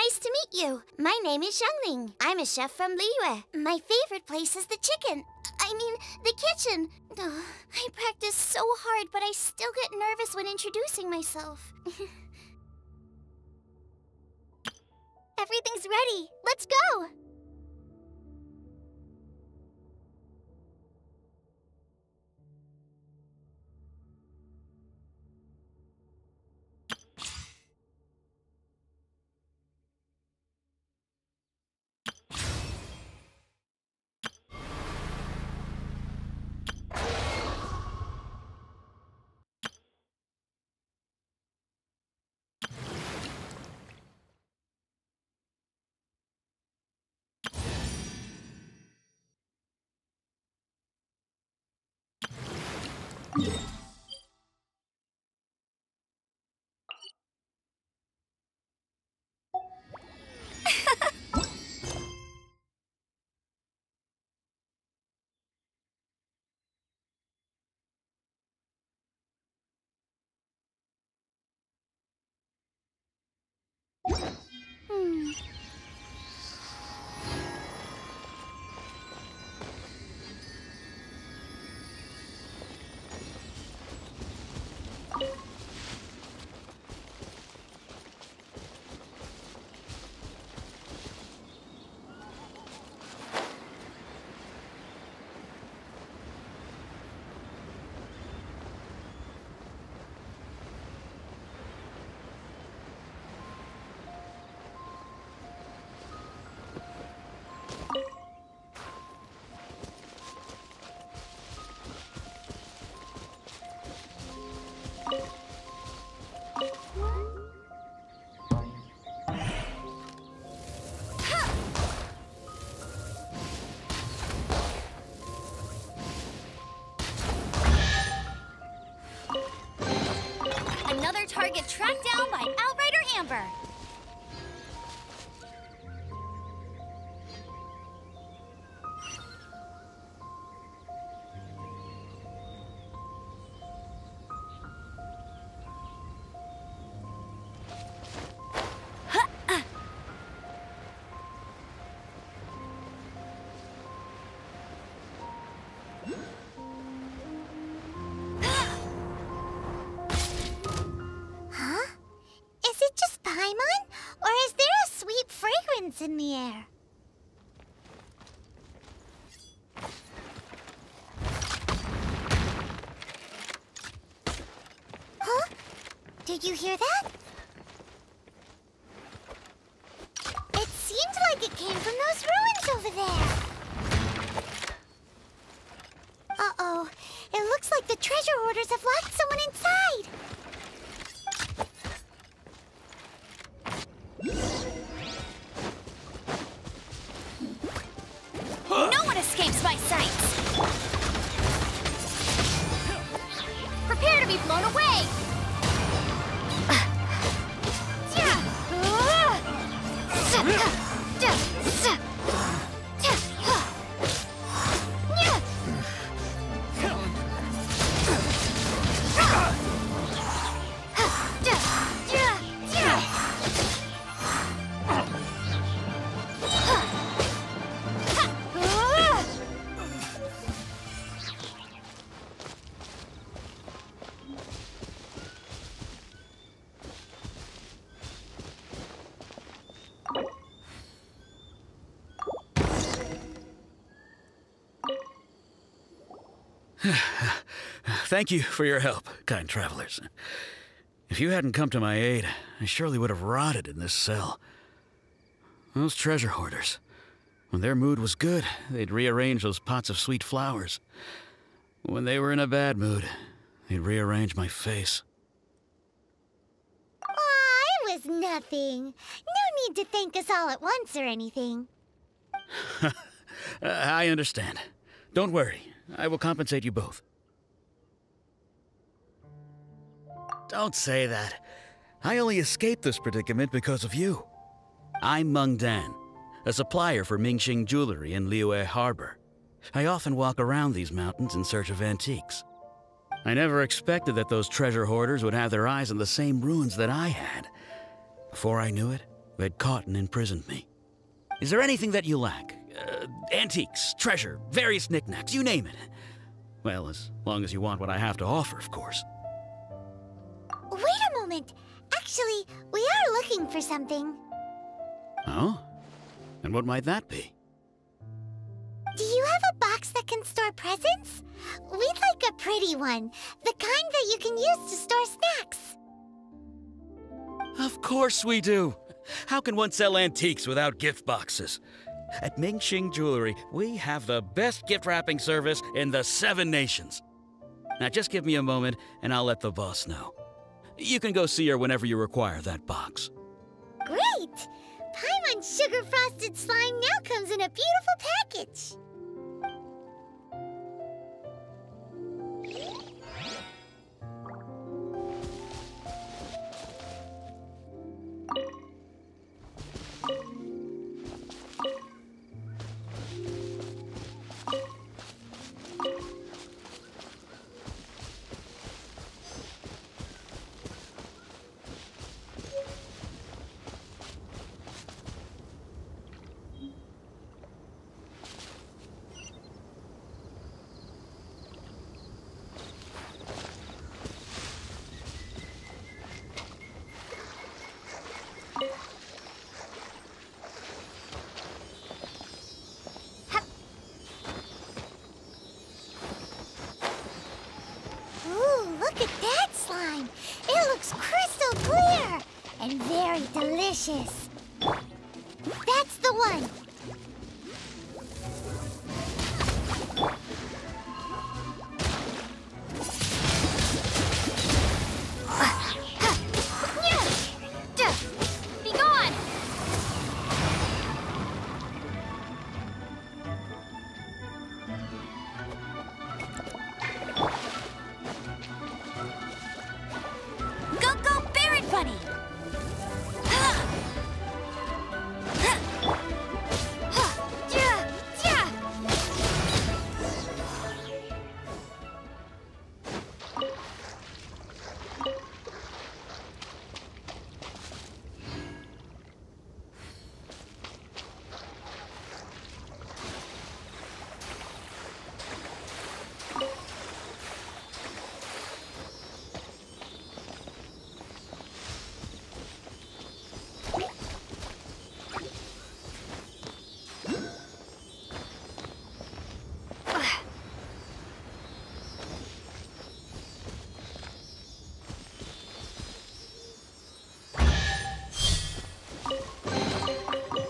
Nice to meet you. My name is Xiangling. I'm a chef from Liyue. My favorite place is the chicken. I mean, the kitchen. Ugh, I practice so hard, but I still get nervous when introducing myself. Everything's ready. Let's go! Another target tracked down by Outrider Amber. In the air. Huh? Did you hear that? It seemed like it came from those ruins over there. Uh-oh. It looks like the treasure hoarders have locked someone inside. Escapes my sights. Prepare to be blown away. Thank you for your help, kind travelers. If you hadn't come to my aid, I surely would have rotted in this cell. Those treasure hoarders, when their mood was good, they'd rearrange those pots of sweet flowers. When they were in a bad mood, they'd rearrange my face. Aw, it was nothing. No need to thank us all at once or anything. I understand. Don't worry. I will compensate you both. Don't say that. I only escaped this predicament because of you. I'm Meng Dan, a supplier for Mingxing Jewelry in Liyue Harbor. I often walk around these mountains in search of antiques. I never expected that those treasure hoarders would have their eyes on the same ruins that I had. Before I knew it, they'd caught and imprisoned me. Is there anything that you lack? Antiques, treasure, various knickknacks, you name it. Well, as long as you want what I have to offer, of course. Wait a moment. Actually, we are looking for something. Oh? And what might that be? Do you have a box that can store presents? We'd like a pretty one. The kind that you can use to store snacks. Of course we do. How can one sell antiques without gift boxes? At Mingxing Jewelry, we have the best gift wrapping service in the 7 nations. Now just give me a moment and I'll let the boss know. You can go see her whenever you require that box. Great! Paimon Sugar Frosted Slime now comes in a beautiful package. Look at that slime! It looks crystal clear and very delicious. That's the one. Be gone! Go, Barret Bunny!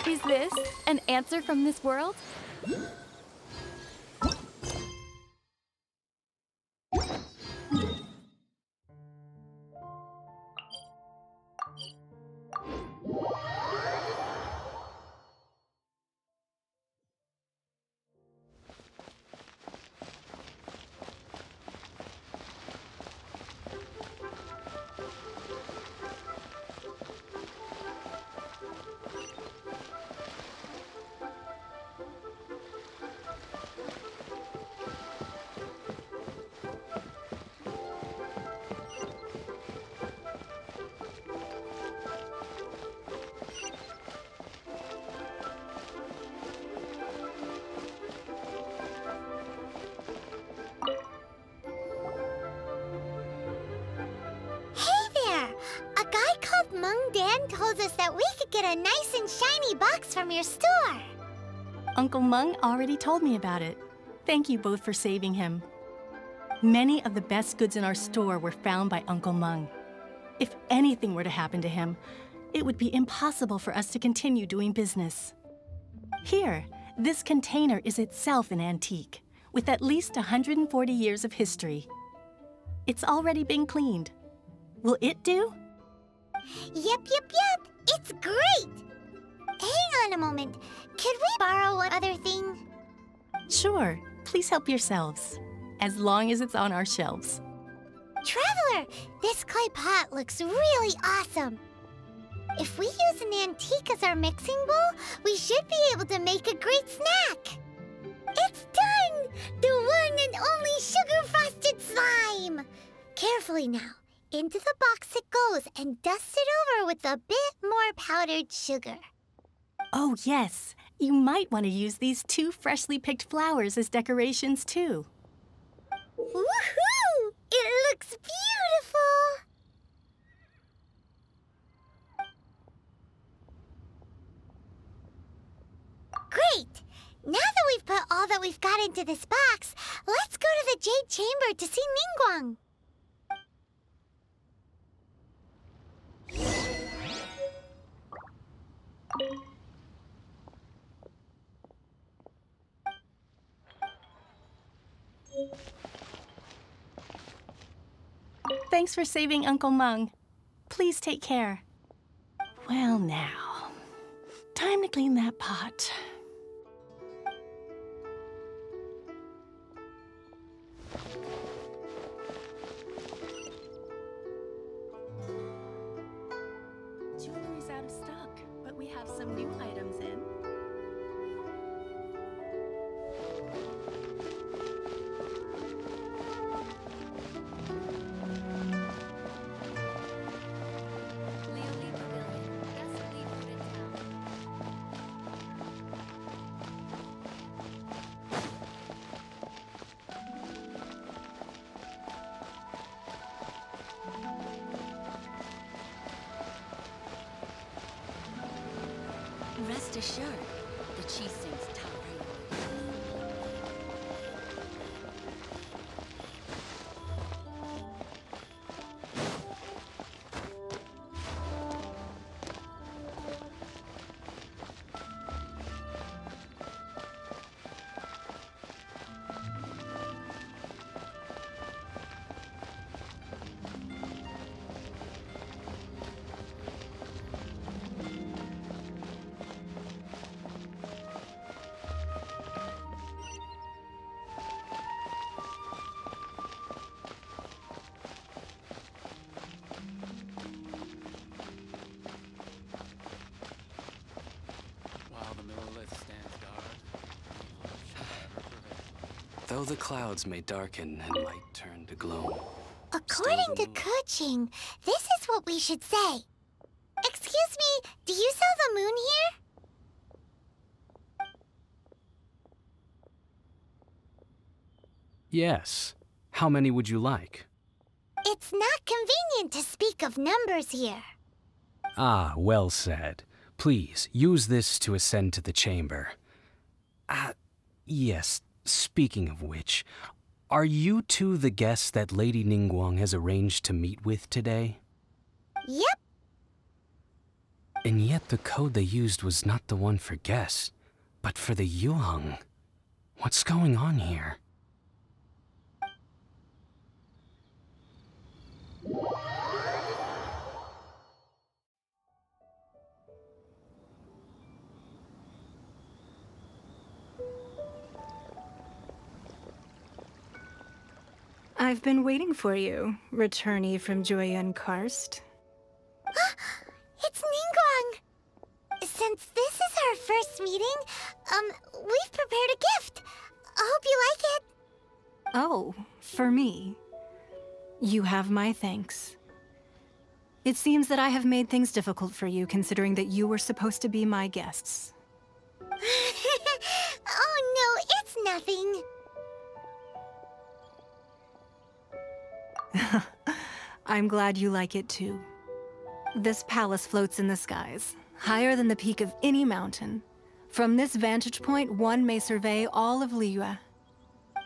Is this an answer from this world? Dan told us that we could get a nice and shiny box from your store. Uncle Meng already told me about it. Thank you both for saving him. Many of the best goods in our store were found by Uncle Meng. If anything were to happen to him, it would be impossible for us to continue doing business. Here, this container is itself an antique, with at least 140 years of history. It's already been cleaned. Will it do? Yep. It's great! Hang on a moment. Could we borrow one other thing? Sure. Please help yourselves, as long as it's on our shelves. Traveler, this clay pot looks really awesome. If we use an antique as our mixing bowl, we should be able to make a great snack. It's done! The one and only sugar-frosted slime! Carefully now. Into the box it goes and dust it over with a bit more powdered sugar. Oh, yes. You might want to use these 2 freshly picked flowers as decorations, too. Woohoo! It looks beautiful! Great! Now that we've put all that we've got into this box, let's go to the Jade Chamber to see Ningguang. Thanks for saving Uncle Mung. Please take care. Well, now, time to clean that pot. Jewelry's out of stock, but we have some new items in. Rest assured, the cheese sings top Though the clouds may darken and light turn to gloom. According to Kuching, this is what we should say. Excuse me, do you sell the moon here? Yes. How many would you like? It's not convenient to speak of numbers here. Ah, well said. Please, use this to ascend to the chamber. Yes, speaking of which, are you two the guests that Lady Ningguang has arranged to meet with today? Yep. And yet the code they used was not the one for guests, but for the Yuheng. What's going on here? I've been waiting for you, returnee from Joyun Karst. It's Ningguang! Since this is our first meeting, we've prepared a gift. I hope you like it. Oh, for me. You have my thanks. It seems that I have made things difficult for you, considering that you were supposed to be my guests. Oh no, it's nothing. I'm glad you like it too. This palace floats in the skies, higher than the peak of any mountain. From this vantage point, one may survey all of Liyue.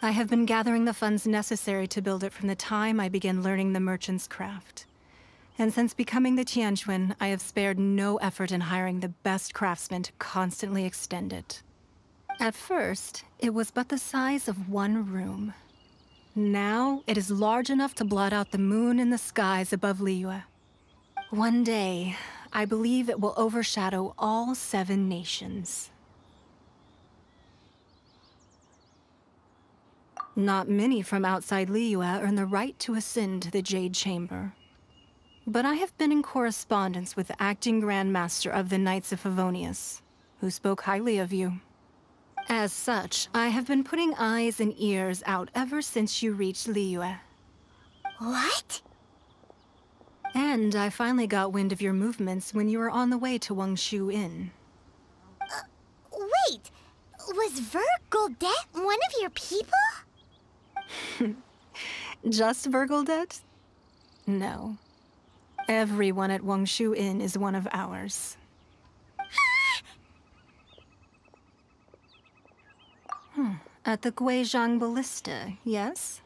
I have been gathering the funds necessary to build it from the time I began learning the merchant's craft. And since becoming the Tianquan, I have spared no effort in hiring the best craftsmen to constantly extend it. At first, it was but the size of one room. Now, it is large enough to blot out the moon in the skies above Liyue. One day, I believe it will overshadow all 7 nations. Not many from outside Liyue earn the right to ascend to the Jade Chamber. But I have been in correspondence with the acting Grand Master of the Knights of Favonius, who spoke highly of you. As such, I have been putting eyes and ears out ever since you reached Liyue. What? And I finally got wind of your movements when you were on the way to Wangshu Inn. Wait! Was Vergoldet one of your people? Just Vergoldet? No. Everyone at Wangshu Inn is one of ours. At the Guizhang Ballista, yes?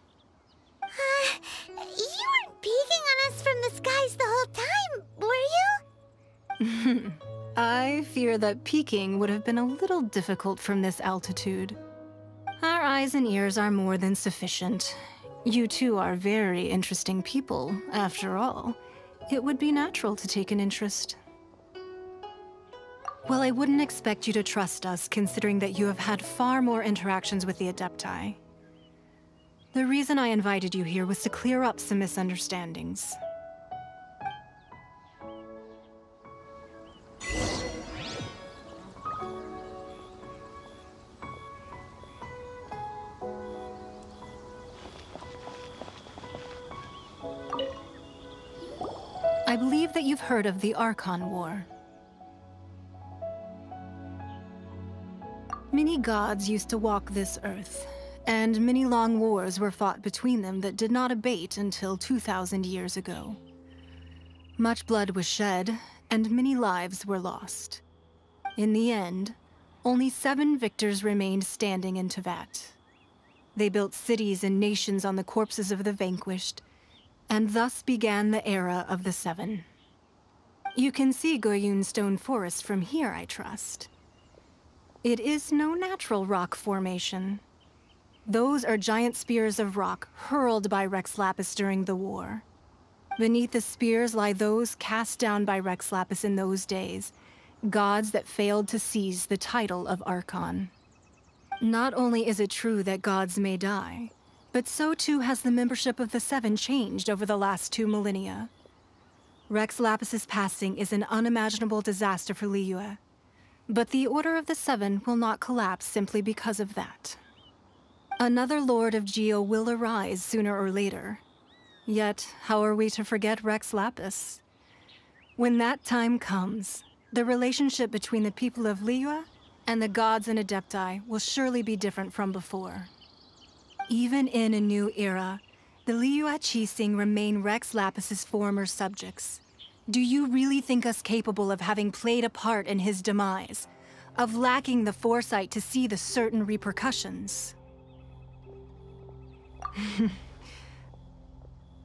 You weren't peeking on us from the skies the whole time, were you? I fear that peeking would have been a little difficult from this altitude. Our eyes and ears are more than sufficient. You two are very interesting people, after all. It would be natural to take an interest. Well, I wouldn't expect you to trust us, considering that you have had far more interactions with the Adepti. The reason I invited you here was to clear up some misunderstandings. I believe that you've heard of the Archon War. Many gods used to walk this earth, and many long wars were fought between them that did not abate until 2,000 years ago. Much blood was shed, and many lives were lost. In the end, only 7 victors remained standing in Tevat. They built cities and nations on the corpses of the vanquished, and thus began the era of the 7. You can see Goyun Stone Forest from here, I trust. It is no natural rock formation. Those are giant spears of rock hurled by Rex Lapis during the war. Beneath the spears lie those cast down by Rex Lapis in those days, gods that failed to seize the title of Archon. Not only is it true that gods may die, but so too has the membership of the 7 changed over the last 2 millennia. Rex Lapis's passing is an unimaginable disaster for Liyue, but the Order of the 7 will not collapse simply because of that. Another Lord of Geo will arise sooner or later. Yet, how are we to forget Rex Lapis? When that time comes, the relationship between the people of Liyue and the gods and Adepti will surely be different from before. Even in a new era, the Liyue Qixing remain Rex Lapis's former subjects. Do you really think us capable of having played a part in his demise? Of lacking the foresight to see the certain repercussions?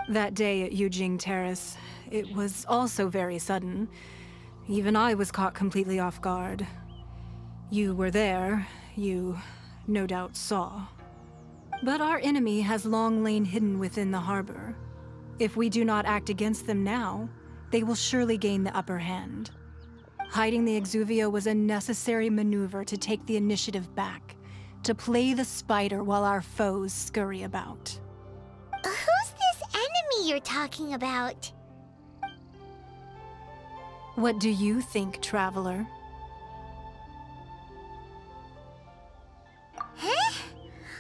That day at Yujing Terrace, it was also very sudden. Even I was caught completely off guard. You were there, you no doubt saw. But our enemy has long lain hidden within the harbor. If we do not act against them now, they will surely gain the upper hand. Hiding the Exuvio was a necessary maneuver to take the initiative back, to play the spider while our foes scurry about. Who's this enemy you're talking about? What do you think, traveler? Huh?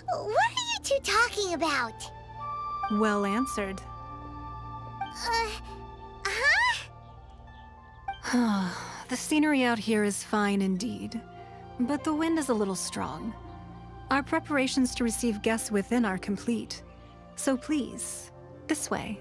What are you two talking about? Well answered. The scenery out here is fine indeed, but the wind is a little strong. Our preparations to receive guests within are complete, so please, this way.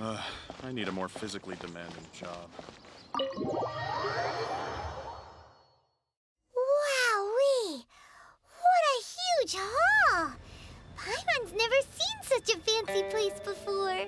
I need a more physically demanding job. Wowee! What a huge hall! Paimon's never seen such a fancy place before.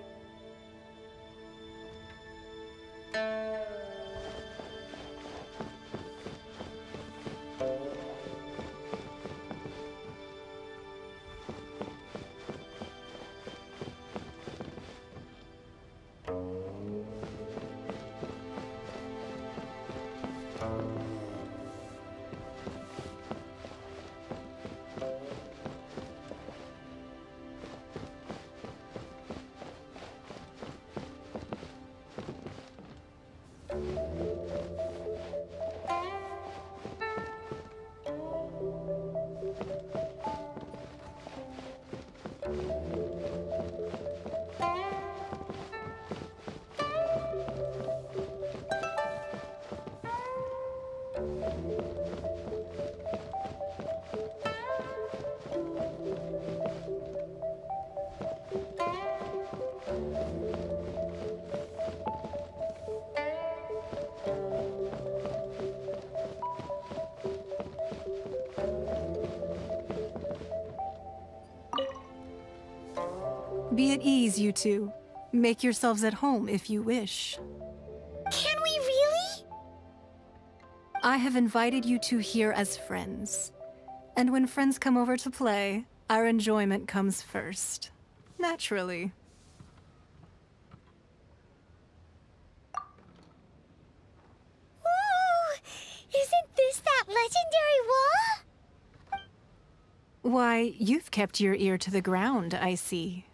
Be at ease, you two. Make yourselves at home if you wish. Can we really? I have invited you two here as friends. And when friends come over to play, our enjoyment comes first. Naturally. Ooh! Isn't this that legendary wall? Why, you've kept your ear to the ground, I see.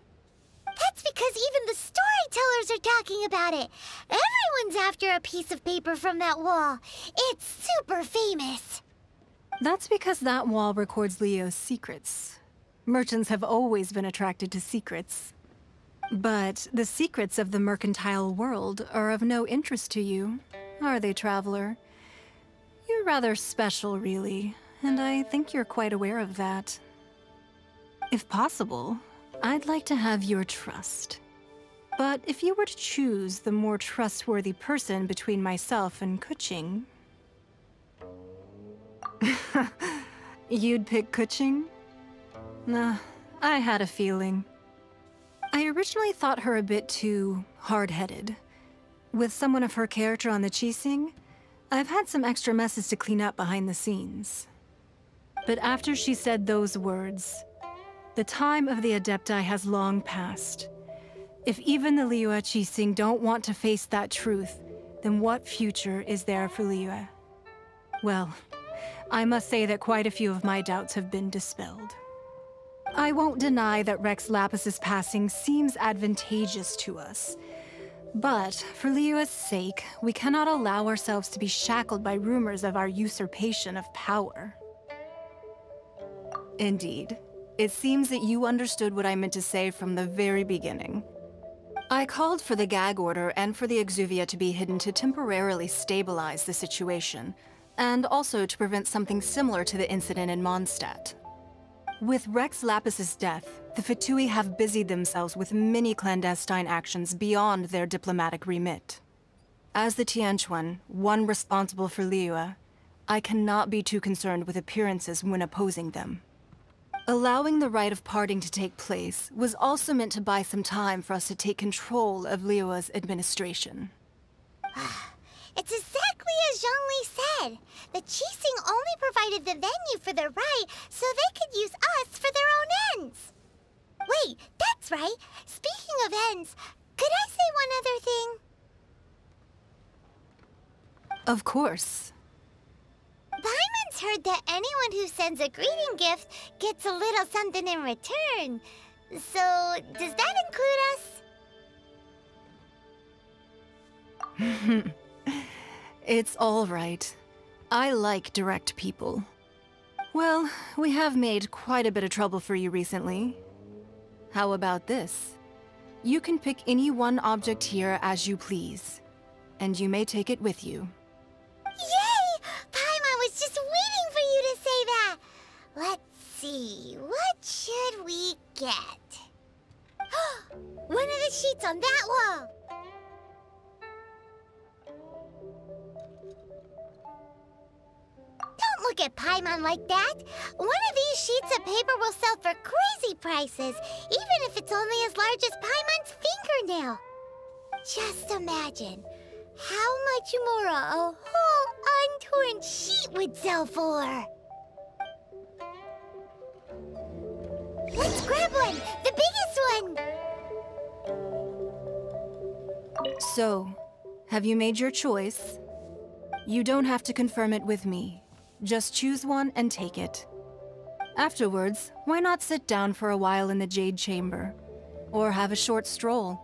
That's because even the storytellers are talking about it. Everyone's after a piece of paper from that wall. It's super famous. That's because that wall records Leo's secrets. Merchants have always been attracted to secrets. But the secrets of the mercantile world are of no interest to you, are they, traveler? You're rather special, really, and I think you're quite aware of that. If possible, I'd like to have your trust. But if you were to choose the more trustworthy person between myself and Kuching... You'd pick Kuching? Nah, I had a feeling. I originally thought her a bit too hard-headed. With someone of her character on the Qixing, I've had some extra messes to clean up behind the scenes. But after she said those words, the time of the Adepti has long passed. If even the Liyue Qixing don't want to face that truth, then what future is there for Liyue? Well, I must say that quite a few of my doubts have been dispelled. I won't deny that Rex Lapis's passing seems advantageous to us. But for Liyue's sake, we cannot allow ourselves to be shackled by rumors of our usurpation of power. Indeed. It seems that you understood what I meant to say from the very beginning. I called for the gag order and for the Exuvia to be hidden to temporarily stabilize the situation, and also to prevent something similar to the incident in Mondstadt. With Rex Lapis's death, the Fatui have busied themselves with many clandestine actions beyond their diplomatic remit. As the Tianquan, one responsible for Liyue, I cannot be too concerned with appearances when opposing them. Allowing the rite of parting to take place was also meant to buy some time for us to take control of Liyue's administration. It's exactly as Zhongli said. The Qixing only provided the venue for the rite so they could use us for their own ends. Wait, that's right. Speaking of ends, could I say one other thing? Of course. Paimon's heard that anyone who sends a greeting gift gets a little something in return. So, does that include us? It's all right. I like direct people. Well, we have made quite a bit of trouble for you recently. How about this? You can pick any one object here as you please, and you may take it with you. Yay! Paimon was just waiting for you to say that. Let's see, what should we get? One of the sheets on that wall! Don't look at Paimon like that! One of these sheets of paper will sell for crazy prices, even if it's only as large as Paimon's fingernail. Just imagine how much more a whole untorn sheet would sell for. Let's grab one! The biggest one! So, have you made your choice? You don't have to confirm it with me. Just choose one and take it. Afterwards, why not sit down for a while in the Jade Chamber? Or have a short stroll?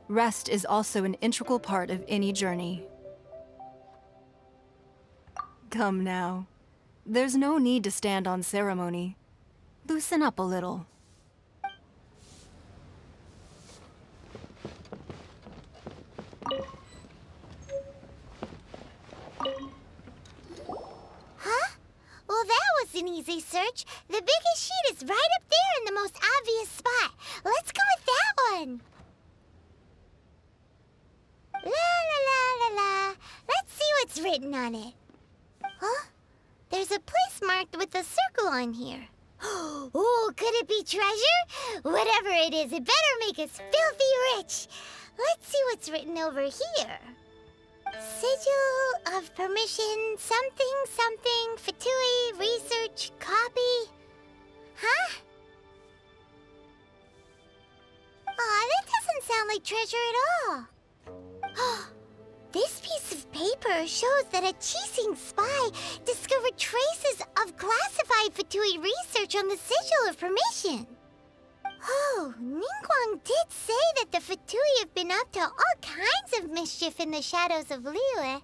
Rest is also an integral part of any journey. Come now. There's no need to stand on ceremony. Loosen up a little. Huh? Well, that was an easy search. The biggest sheet is right up there in the most obvious spot. Let's go with that one. La la la la la. Let's see what's written on it. Huh? There's a place marked with a circle on here. Oh, could it be treasure? Whatever it is, it better make us filthy rich. Let's see what's written over here. Sigil of permission, something, something, Fatui, research, copy. Huh? Aw, that doesn't sound like treasure at all. This piece of paper shows that a Chising spy discovered traces of classified Fatui research on the Sigil of Permission. Oh, Ningguang did say that the Fatui have been up to all kinds of mischief in the shadows of Liyue,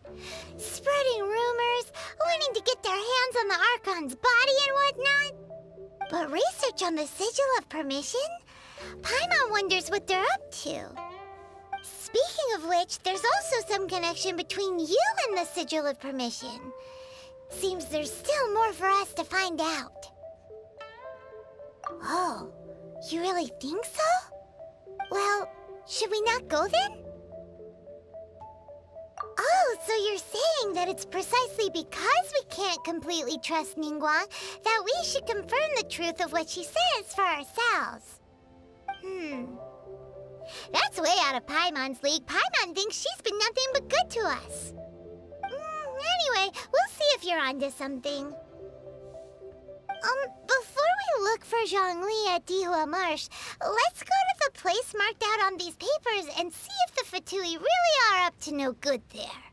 spreading rumors, wanting to get their hands on the Archon's body and whatnot. But research on the Sigil of Permission? Paimon wonders what they're up to. Speaking of which, there's also some connection between you and the Sigil of Permission. Seems there's still more for us to find out. Oh, you really think so? Well, should we not go then? Oh, so you're saying that it's precisely because we can't completely trust Ningguang that we should confirm the truth of what she says for ourselves. That's way out of Paimon's league. Paimon thinks she's been nothing but good to us. Anyway, we'll see if you're onto something. Before we look for Zhongli at Dihua Marsh, let's go to the place marked out on these papers and see if the Fatui really are up to no good there.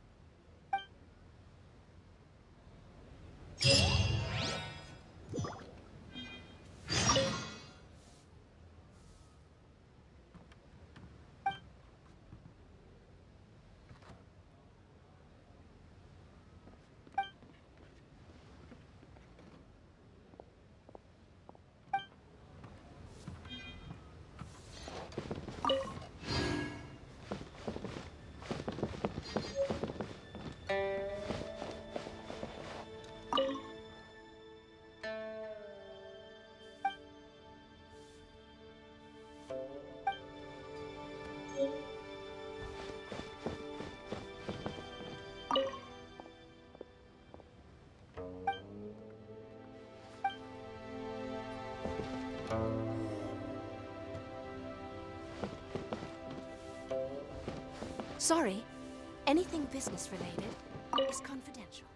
Sorry, anything business related is confidential.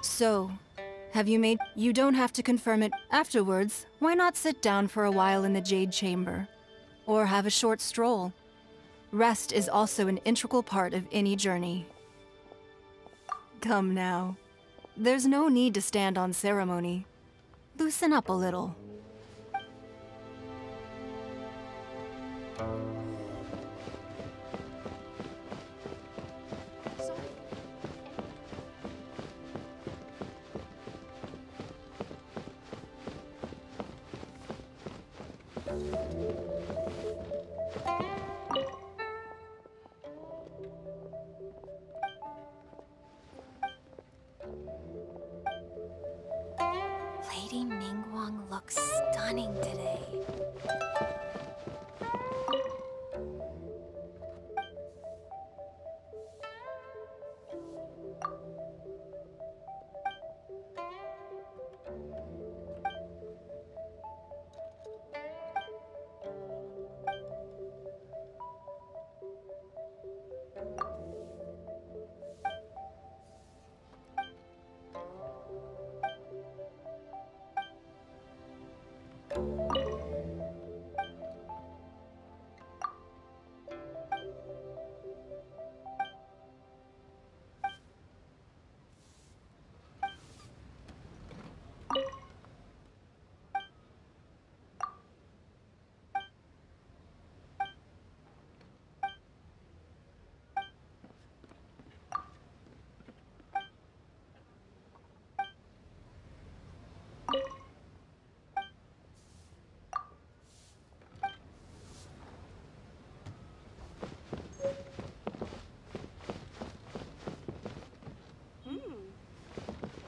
So, have you made... You don't have to confirm it afterwards. Why not sit down for a while in the Jade Chamber? Or have a short stroll? Rest is also an integral part of any journey. Come now. There's no need to stand on ceremony. Loosen up a little. Lady Ningguang looks stunning today.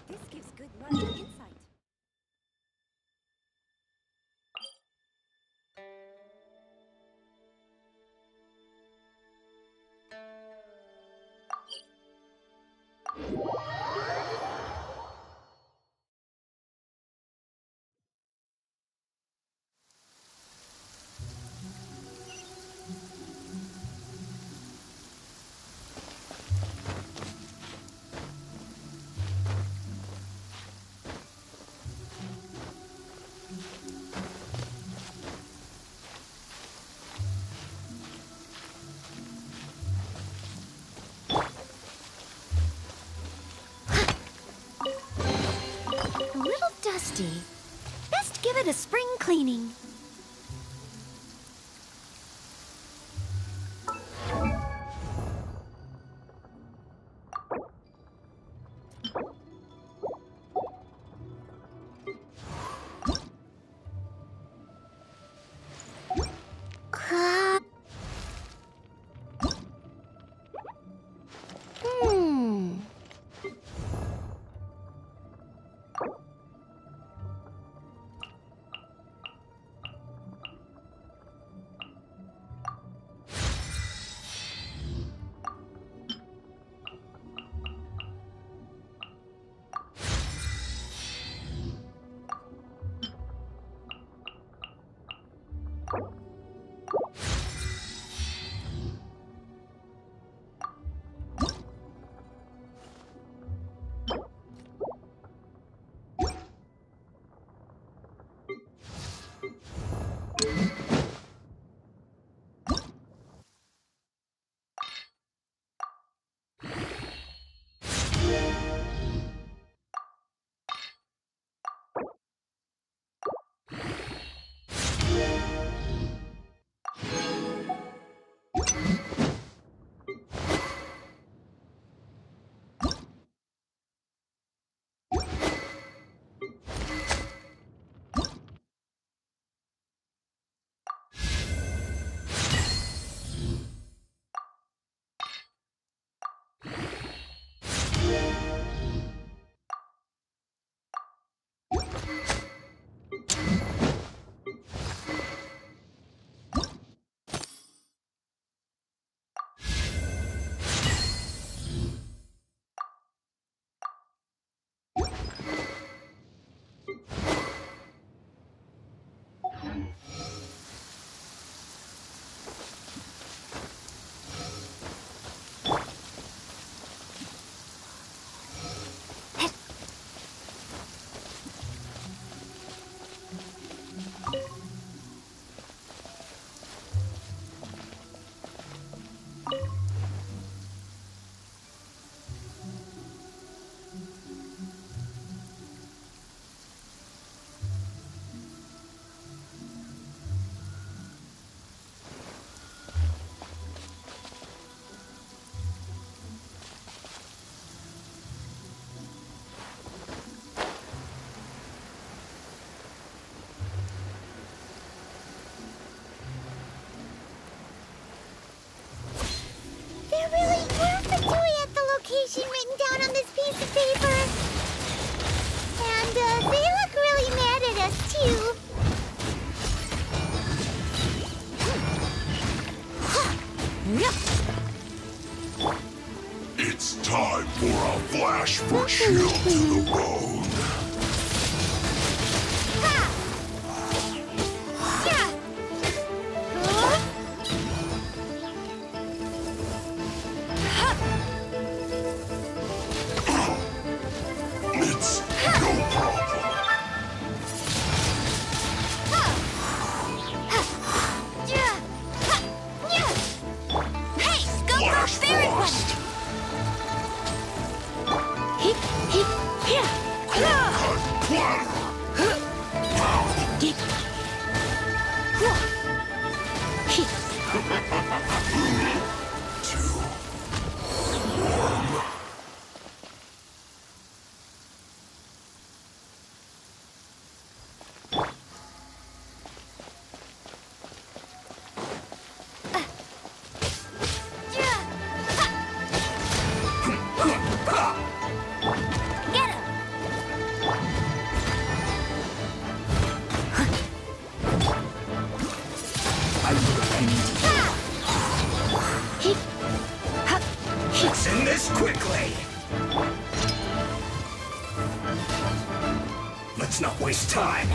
This gives good logic insight. A little dusty. Best give it a spring cleaning. piece of paper. And they look really mad at us, too. It's time for a flash for shield to the bone. It's no problem. Hey, go Flash Fairy One! Frost. Cut clatter. Too warm. Get him! Let's end this quickly. Let's not waste time.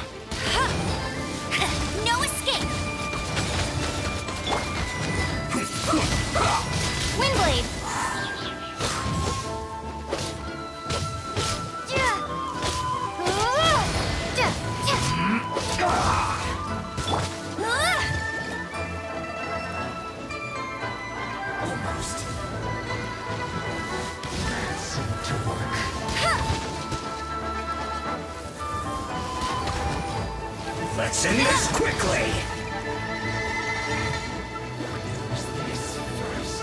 No escape! Windblade! Almost. That seemed to work. Let's end this quickly. Use this first.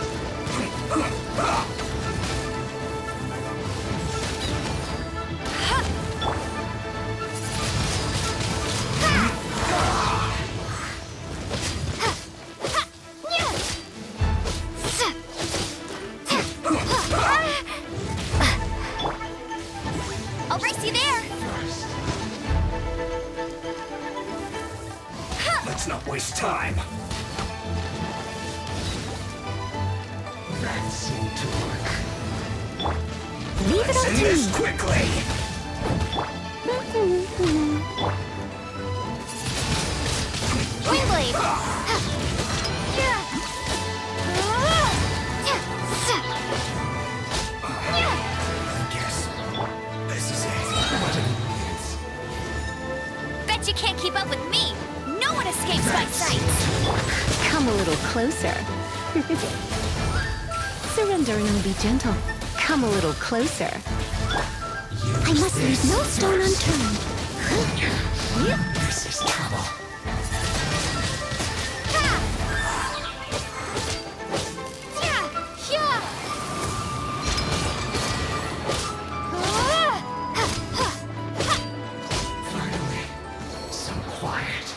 I'll race you there! Let's not waste time. That seemed to work. Leave it Let's up end to this me! quickly. Windblade! I guess this is it. What it means. Bet you can't keep up with me! No one escapes my sight! Come a little closer. Surrender and be gentle. Come a little closer. I must leave no stone unturned. This is trouble. Finally, some quiet.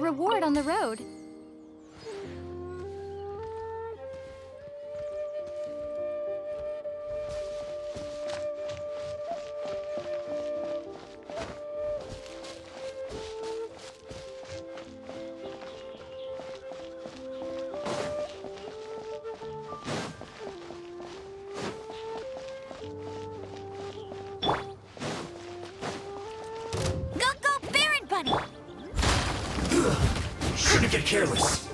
reward on the road. Shouldn't get careless.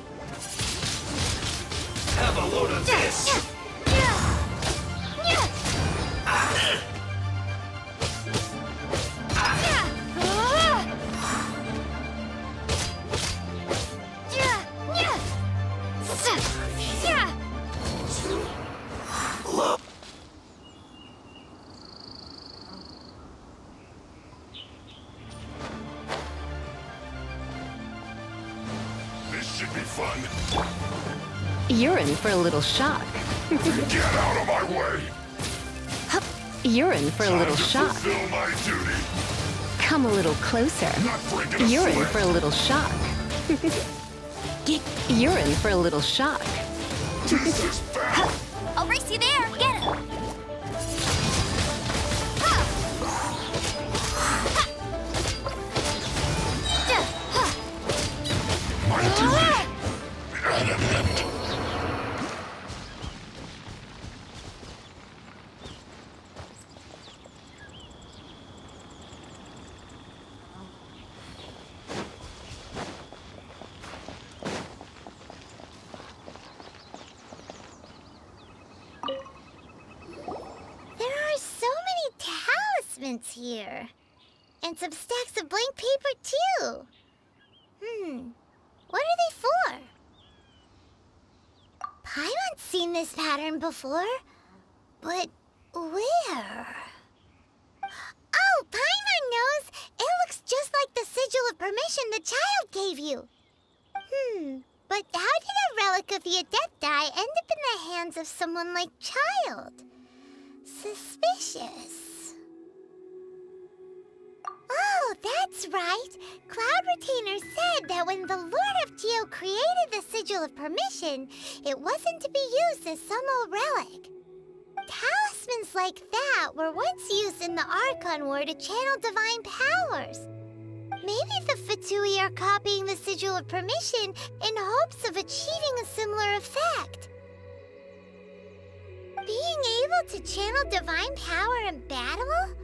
Have a load of this. Should be fun. You're in for a little shock. Get out of my way! You're in for a little shock. Fulfill my duty. Come a little closer. You're in for a little shock. You're in for a little shock. This is bad. I'll race you there. Get him. My duty at an end. There are so many talismans here. And some stacks of blank paper, too. What are they for? Paimon's seen this pattern before. But where? Oh, Paimon knows! It looks just like the sigil of permission the child gave you. But how did a relic of the Adepti end up in the hands of someone like Child? Suspicious. Oh, that's right. Cloud Retainer said that when the Lord of Geo created the Sigil of Permission, it wasn't to be used as some old relic. Talismans like that were once used in the Archon War to channel divine powers. Maybe the Fatui are copying the Sigil of Permission in hopes of achieving a similar effect. Being able to channel divine power in battle?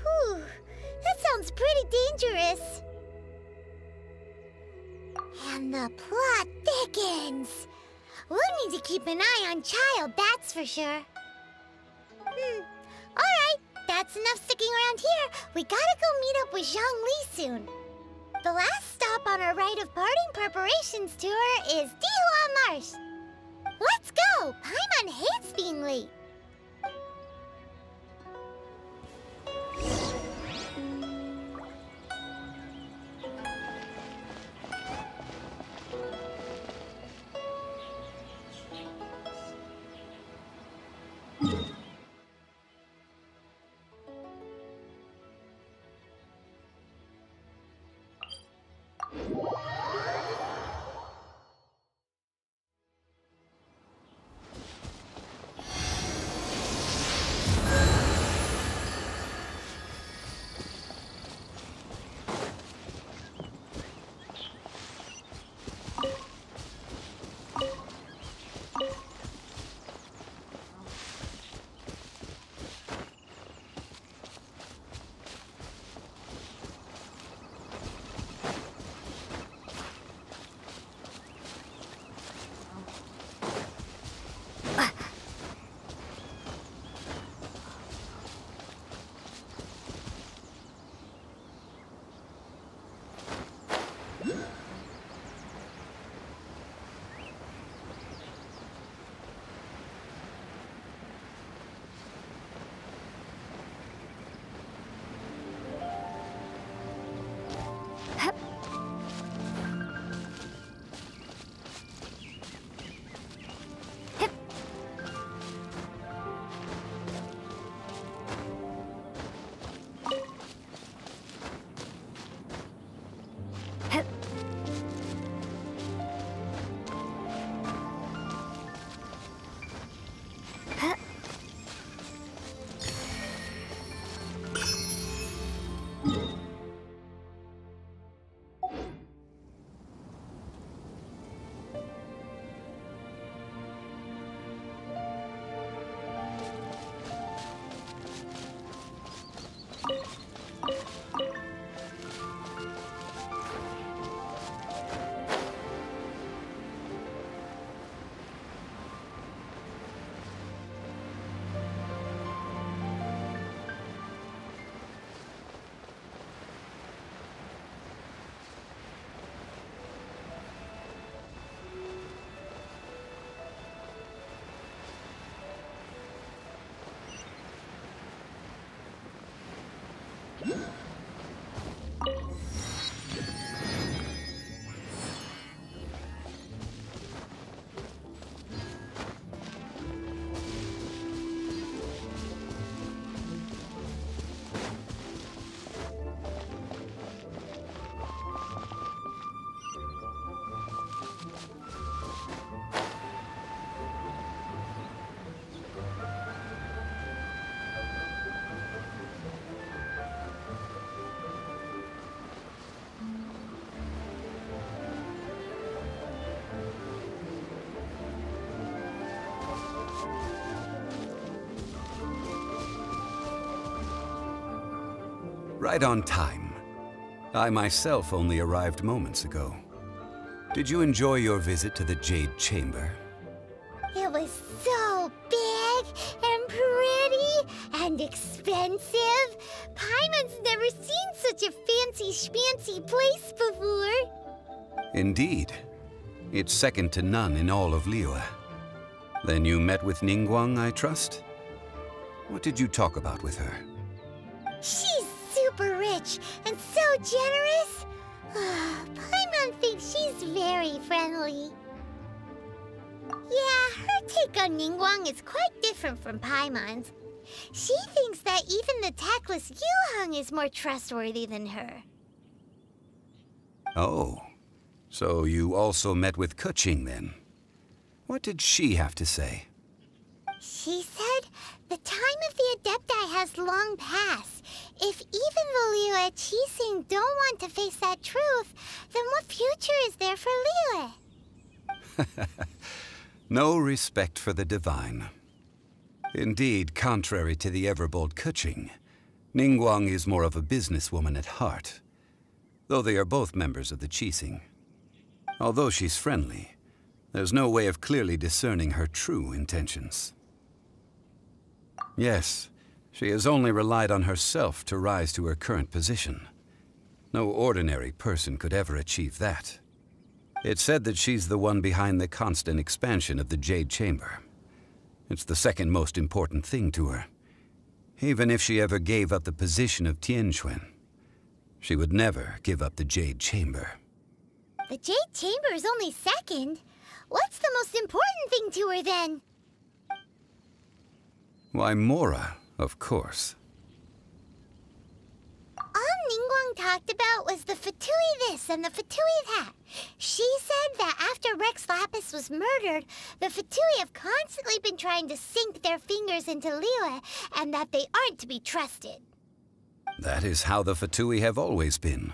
Whew, that sounds pretty dangerous. And the plot thickens. We'll need to keep an eye on Child, that's for sure. Alright, that's enough sticking around here. We gotta go meet up with Zhang Li soon. The last stop on our rite of parting preparations tour is Dihua Marsh. Let's go! Paimon hates being late. Right on time. I myself only arrived moments ago. Did you enjoy your visit to the Jade Chamber? It was so big and pretty and expensive. Paimon's never seen such a fancy schmancy place before. Indeed. It's second to none in all of Liyue. Then you met with Ningguang, I trust? What did you talk about with her? She's super rich and so generous. Paimon thinks she's very friendly. Yeah, her take on Ningguang is quite different from Paimon's. She thinks that even the tactless Yuheng is more trustworthy than her. Oh, so you also met with Keqing then? What did she have to say? She said the time of the Adepti has long passed. If even the Liyue Qixing don't want to face that truth, then what future is there for Liyue? No respect for the divine. Indeed, contrary to the ever-bold Keqing, Ningguang is more of a businesswoman at heart, though they are both members of the Qixing. Although she's friendly, there's no way of clearly discerning her true intentions. Yes, she has only relied on herself to rise to her current position. No ordinary person could ever achieve that. It's said that she's the one behind the constant expansion of the Jade Chamber. It's the second most important thing to her. Even if she ever gave up the position of Tianquan, she would never give up the Jade Chamber. The Jade Chamber is only second. What's the most important thing to her then? Why, Mora, of course. All Ningguang talked about was the Fatui this and the Fatui that. She said that after Rex Lapis was murdered, the Fatui have constantly been trying to sink their fingers into Liyue, and that they aren't to be trusted. That is how the Fatui have always been.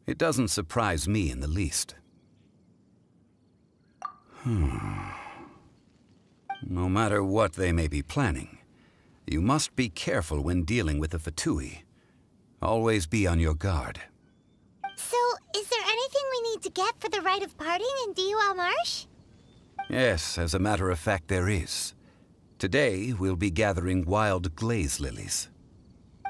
It doesn't surprise me in the least. No matter what they may be planning, you must be careful when dealing with the Fatui. Always be on your guard. So, is there anything we need to get for the rite of parting in Dihua Marsh? Yes, as a matter of fact, there is. Today, we'll be gathering wild glaze lilies.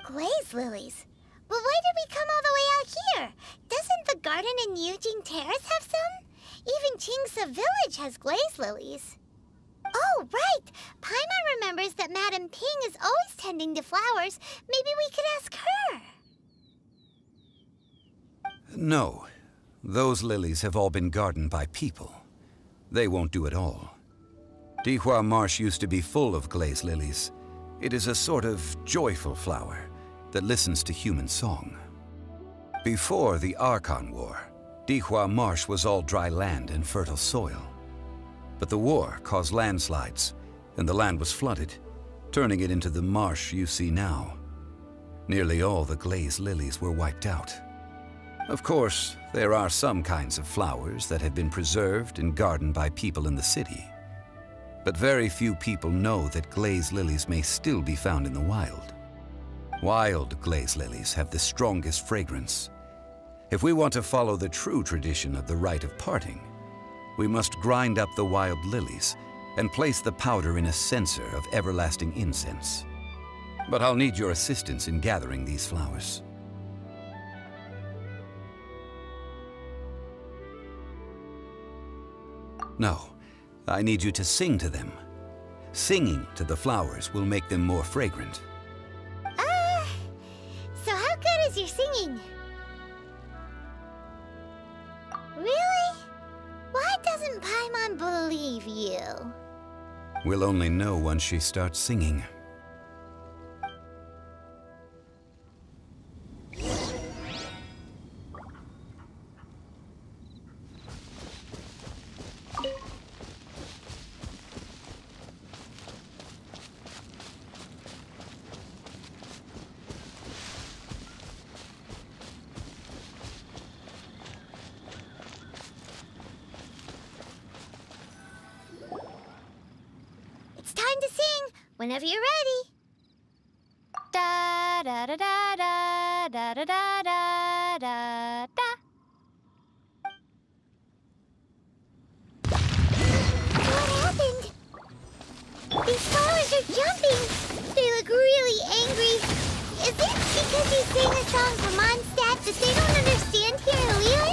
Glaze lilies? But why did we come all the way out here? Doesn't the garden in Yujing Terrace have some? Even Qingse Village has glaze lilies. Oh, right! Paimon remembers that Madame Ping is always tending to flowers. Maybe we could ask her. No. Those lilies have all been gardened by people. They won't do it all. Dihua Marsh used to be full of glaze lilies. It is a sort of joyful flower that listens to human song. Before the Archon War, Dihua Marsh was all dry land and fertile soil. But the war caused landslides, and the land was flooded, turning it into the marsh you see now. Nearly all the glaze lilies were wiped out. Of course, there are some kinds of flowers that have been preserved and gardened by people in the city. But very few people know that glaze lilies may still be found in the wild. Wild glaze lilies have the strongest fragrance. If we want to follow the true tradition of the rite of parting, we must grind up the wild lilies and place the powder in a censer of everlasting incense. But I'll need your assistance in gathering these flowers. No, I need you to sing to them. Singing to the flowers will make them more fragrant. So how singing. Really? Why doesn't Paimon believe you? We'll only know once she starts singing. Time to sing whenever you're ready. Da da da da da da da da da da da. What happened? These flowers are jumping. They look really angry. Is it because you sang a song for Mondstadt that they don't understand here in Liyue?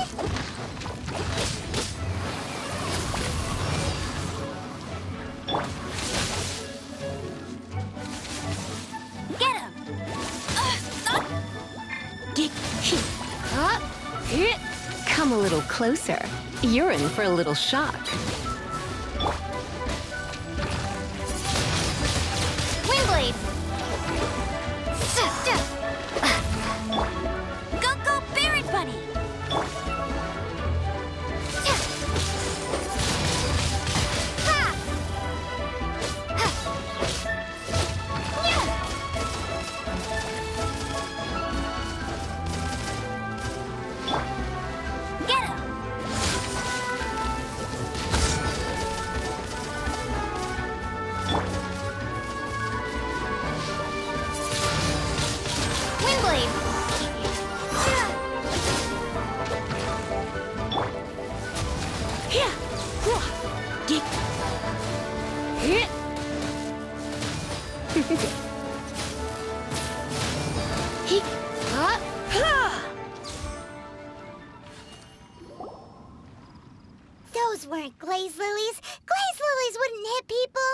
Come a little closer. You're in for a little shock. Windblade! Go, go, Barret Bunny! Those weren't glaze lilies. Glaze lilies wouldn't hit people.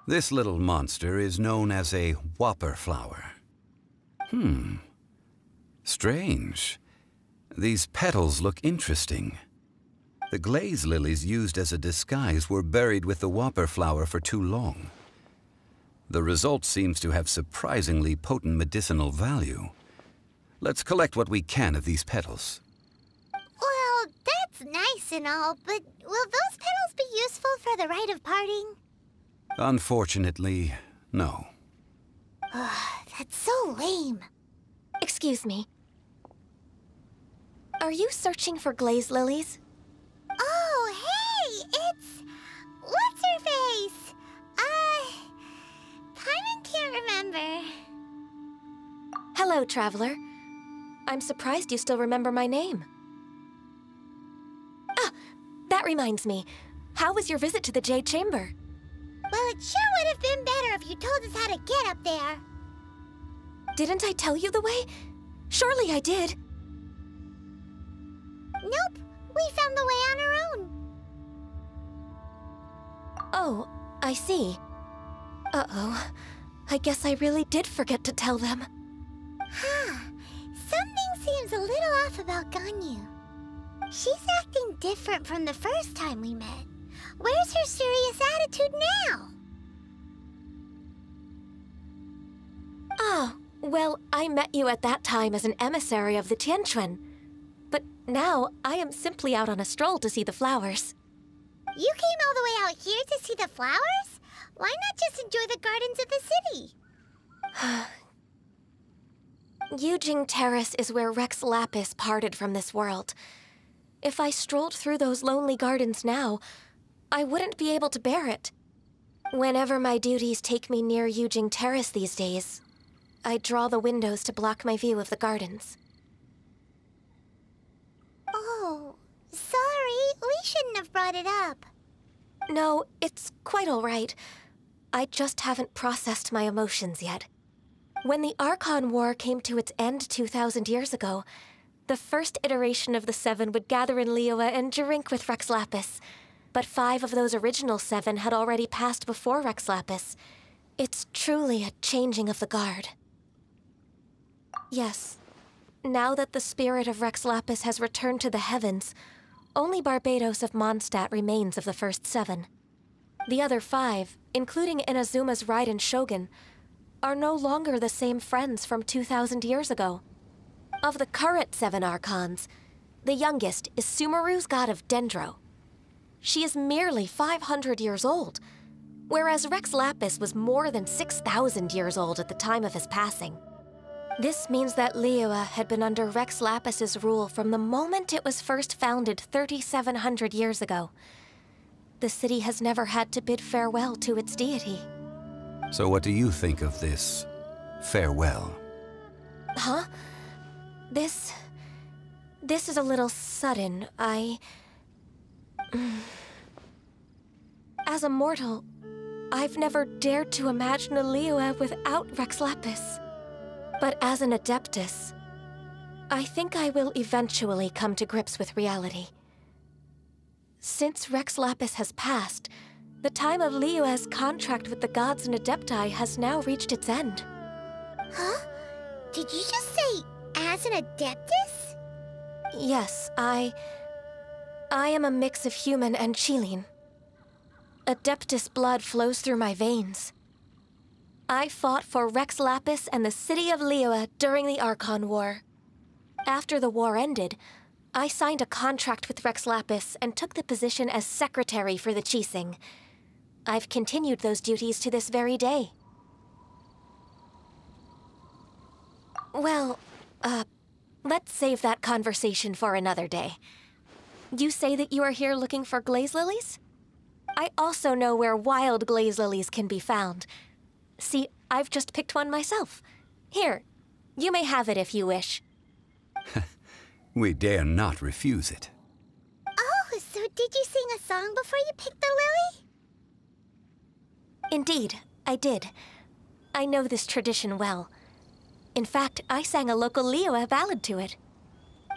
This little monster is known as a whopper flower. Strange. These petals look interesting. The glaze lilies used as a disguise were buried with the whopper flower for too long. The result seems to have surprisingly potent medicinal value. Let's collect what we can of these petals. Well, that's nice and all, but will those petals be useful for the rite of parting? Unfortunately, no. That's so lame. Excuse me. Are you searching for glaze lilies? Oh, hey! It's... What's-her-face? Paimon can't remember. Hello, Traveler. I'm surprised you still remember my name. Ah, that reminds me. How was your visit to the Jade Chamber? Well, it sure would have been better if you told us how to get up there. Didn't I tell you the way? Surely I did. Nope, we found the way on our own. Oh, I see. Uh-oh. I guess I really did forget to tell them. Huh. Something seems a little off about Ganyu. She's acting different from the first time we met. Where's her serious attitude now? Oh, well, I met you at that time as an emissary of the Tianquan. But now, I am simply out on a stroll to see the flowers. You came all the way out here to see the flowers? Why not just enjoy the gardens of the city? Yujing Terrace is where Rex Lapis parted from this world. If I strolled through those lonely gardens now, I wouldn't be able to bear it. Whenever my duties take me near Yujing Terrace these days, I draw the windows to block my view of the gardens. Oh, sorry. We shouldn't have brought it up. No, it's quite all right. I just haven't processed my emotions yet. When the Archon War came to its end 2,000 years ago, the first iteration of the Seven would gather in Liyue and drink with Rex Lapis. But 5 of those original 7 had already passed before Rex Lapis. It's truly a changing of the guard. Yes. Now that the spirit of Rex Lapis has returned to the heavens, only Barbados of Mondstadt remains of the first 7. The other 5, including Inazuma's Raiden Shogun, are no longer the same friends from 2,000 years ago. Of the current 7 Archons, the youngest is Sumeru's god of Dendro. She is merely 500 years old, whereas Rex Lapis was more than 6,000 years old at the time of his passing. This means that Liyue had been under Rex Lapis's rule from the moment it was first founded 3,700 years ago. The city has never had to bid farewell to its deity. So what do you think of this farewell? Huh? This is a little sudden. As a mortal, I've never dared to imagine a Liyue without Rex Lapis. But as an Adeptus, I think I will eventually come to grips with reality. Since Rex Lapis has passed, the time of Liyue's contract with the gods and Adepti has now reached its end. Huh? Did you just say, as an Adeptus? Yes, I am a mix of human and Chilean. Adeptus blood flows through my veins. I fought for Rex Lapis and the city of Liyue during the Archon War. After the war ended, I signed a contract with Rex Lapis and took the position as secretary for the Qixing. I've continued those duties to this very day. Well, let's save that conversation for another day. You say that you are here looking for glaze lilies? I also know where wild glaze lilies can be found. See, I've just picked one myself. Here, you may have it if you wish. We dare not refuse it. Oh, so did you sing a song before you picked the lily? Indeed, I did. I know this tradition well. In fact, I sang a local Liyue ballad to it.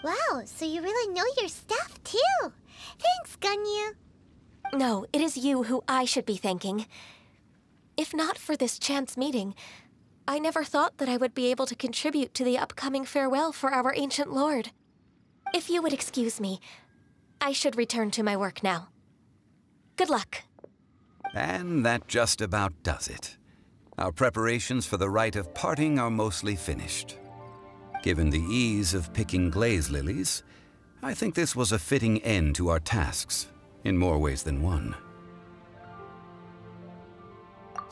Wow, so you really know your stuff, too. Thanks, Gunyu. No, it is you who I should be thanking. If not for this chance meeting, I never thought that I would be able to contribute to the upcoming farewell for our ancient lord. If you would excuse me, I should return to my work now. Good luck. And that just about does it. Our preparations for the rite of parting are mostly finished. Given the ease of picking glaze lilies, I think this was a fitting end to our tasks, in more ways than one.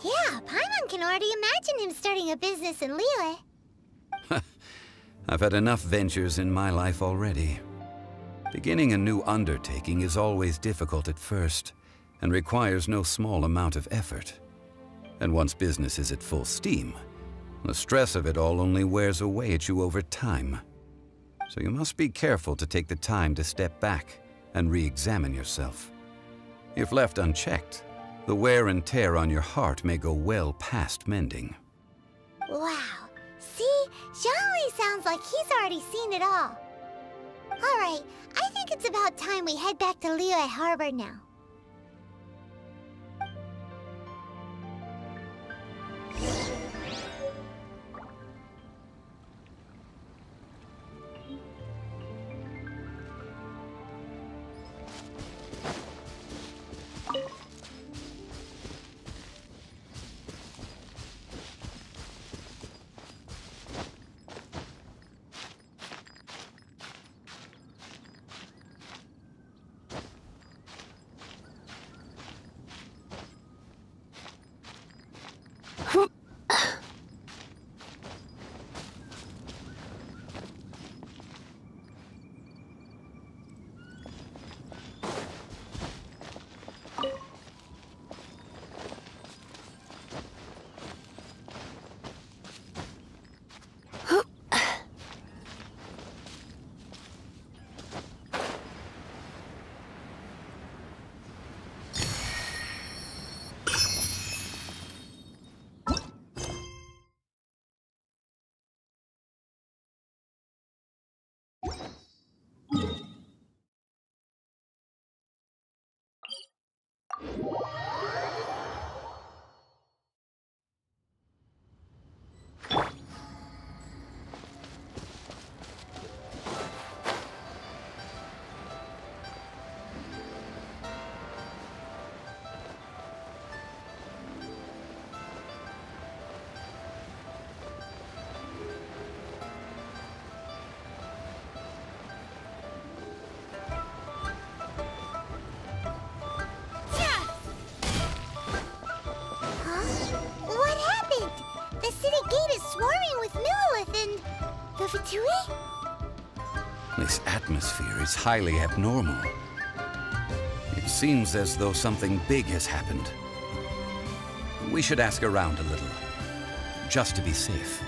Yeah, Paimon can already imagine him starting a business in Liyue. I've had enough ventures in my life already. Beginning a new undertaking is always difficult at first, and requires no small amount of effort. And once business is at full steam, the stress of it all only wears away at you over time. So you must be careful to take the time to step back and re-examine yourself. If left unchecked, the wear and tear on your heart may go well past mending. Wow. See? Zhongli sounds like he's already seen it all. Alright, I think it's about time we head back to Liyue Harbor now. This atmosphere is highly abnormal. It seems as though something big has happened. We should ask around a little, just to be safe.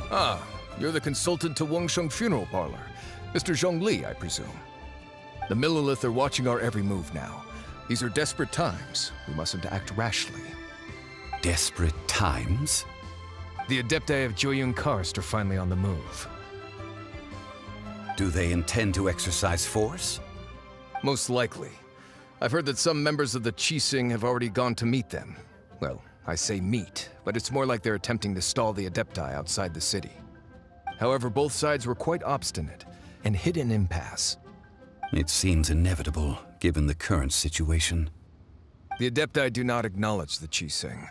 Ah, you're the consultant to Wangsheng Funeral Parlor. Mr. Zhongli, I presume. The Millilith are watching our every move now. These are desperate times. We mustn't act rashly. Desperate times? The Adepti of Joyun Karst are finally on the move. Do they intend to exercise force? Most likely. I've heard that some members of the Qixing have already gone to meet them. Well, I say meet, but it's more like they're attempting to stall the Adepti outside the city. However, both sides were quite obstinate and hit an impasse. It seems inevitable, given the current situation. The Adepti do not acknowledge the Qixing.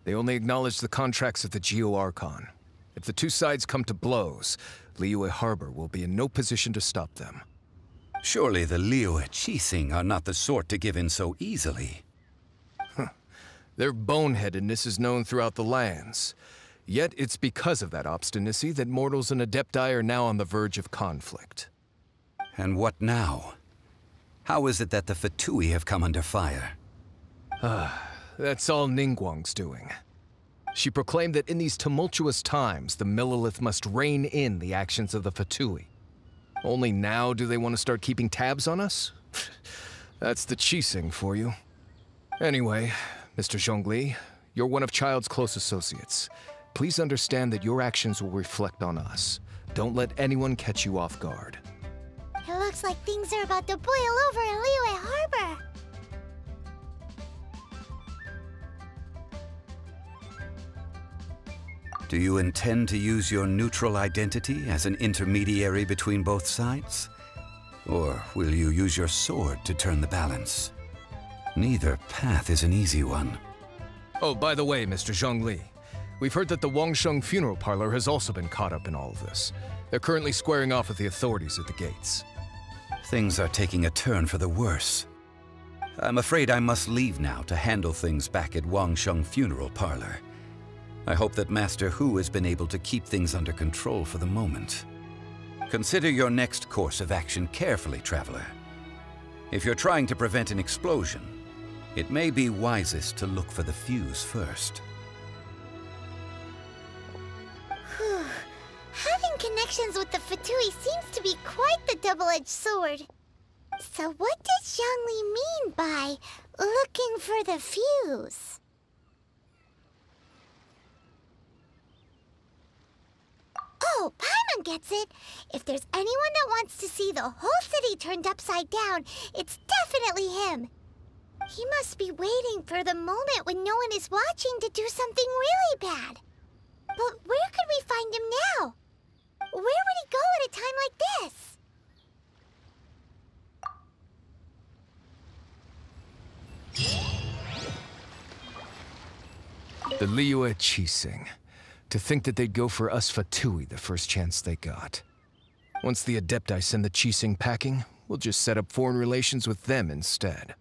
They only acknowledge the contracts of the Geo-Archon. If the two sides come to blows, Liyue Harbor will be in no position to stop them. Surely the Liyue Qixing are not the sort to give in so easily. Their boneheadedness is known throughout the lands. Yet it's because of that obstinacy that mortals and Adepti are now on the verge of conflict. And what now? How is it that the Fatui have come under fire? That's all Ningguang's doing. She proclaimed that in these tumultuous times, the Millilith must rein in the actions of the Fatui. Only now do they want to start keeping tabs on us? That's the Qixing for you. Anyway, Mr. Zhongli, you're one of Child's close associates. Please understand that your actions will reflect on us. Don't let anyone catch you off guard. It looks like things are about to boil over in Liyue Harbor. Do you intend to use your neutral identity as an intermediary between both sides? Or will you use your sword to turn the balance? Neither path is an easy one. Oh, by the way, Mr. Zhongli, we've heard that the Wangsheng Funeral Parlor has also been caught up in all of this. They're currently squaring off with the authorities at the gates. Things are taking a turn for the worse. I'm afraid I must leave now to handle things back at Wangsheng Funeral Parlor. I hope that Master Hu has been able to keep things under control for the moment. Consider your next course of action carefully, Traveler. If you're trying to prevent an explosion, it may be wisest to look for the fuse first. Having connections with the Fatui seems to be quite the double-edged sword. So what does Zhongli mean by looking for the fuse? Oh, Paimon gets it. If there's anyone that wants to see the whole city turned upside down, it's definitely him. He must be waiting for the moment when no one is watching to do something really bad. But where could we find him now? Where would he go at a time like this? The Liyue Qixing. To think that they'd go for us Fatui the first chance they got. Once the Adepti send the Qixing packing, we'll just set up foreign relations with them instead.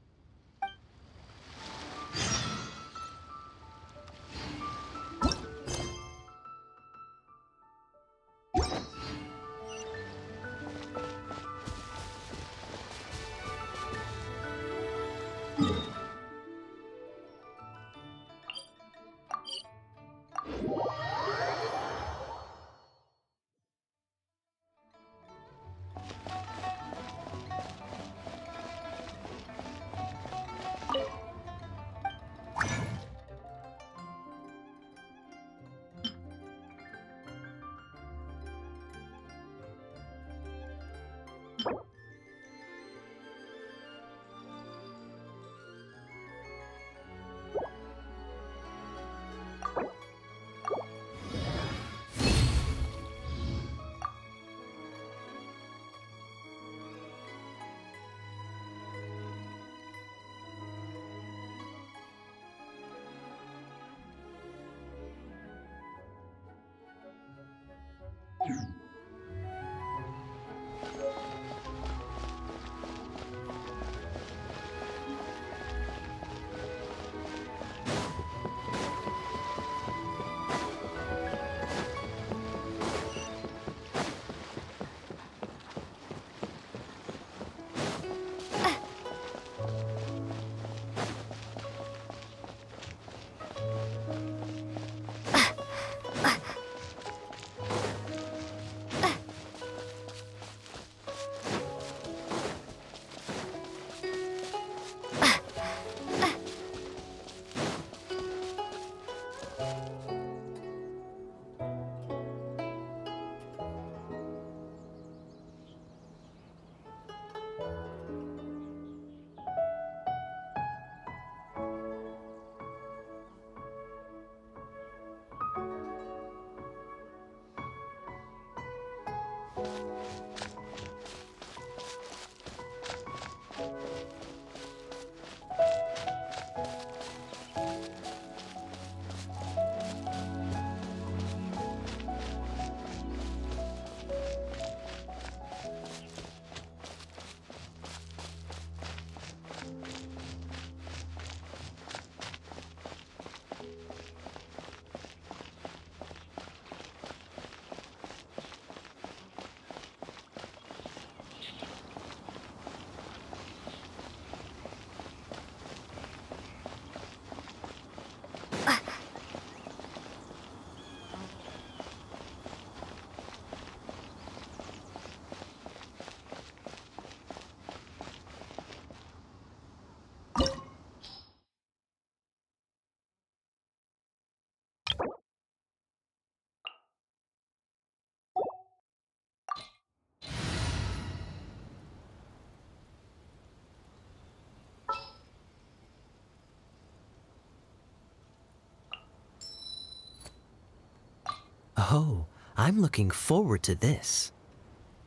Oh, I'm looking forward to this.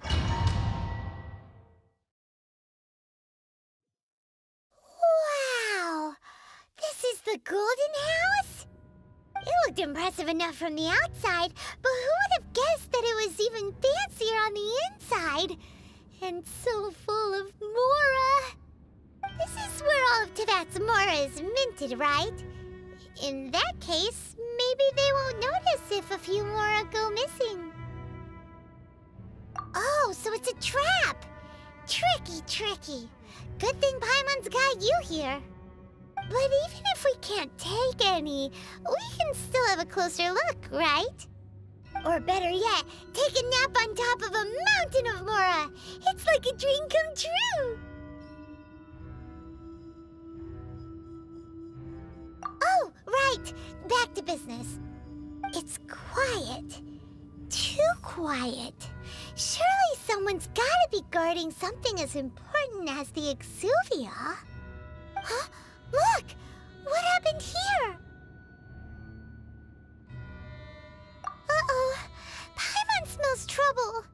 Wow! This is the Golden House? It looked impressive enough from the outside, but who would have guessed that it was even fancier on the inside? And so full of Mora. This is where all of Teyvat's Mora is minted, right? In that case, maybe they won't notice if a few Mora go missing. Oh, so it's a trap! Tricky, tricky. Good thing Paimon's got you here. But even if we can't take any, we can still have a closer look, right? Or better yet, take a nap on top of a mountain of Mora. It's like a dream come true. Oh, right. Back to business. It's quiet. Too quiet. Surely someone's gotta be guarding something as important as the Exuvia. Huh? Look! What happened here? Uh-oh. Paimon smells trouble.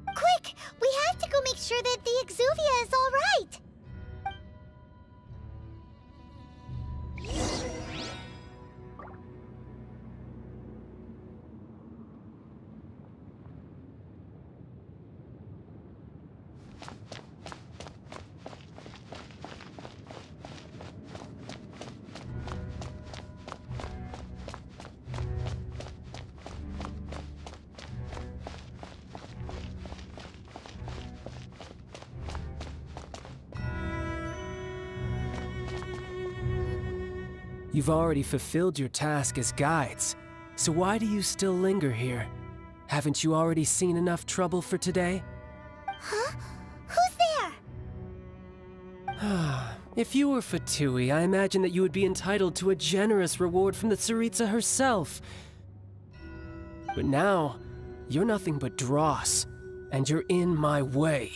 Quick! We have to go make sure that the Exuvia is all right. You've already fulfilled your task as guides, so why do you still linger here? Haven't you already seen enough trouble for today? Huh? Who's there? If you were Fatui, I imagine that you would be entitled to a generous reward from the Tsaritsa herself. But now, you're nothing but dross, and you're in my way.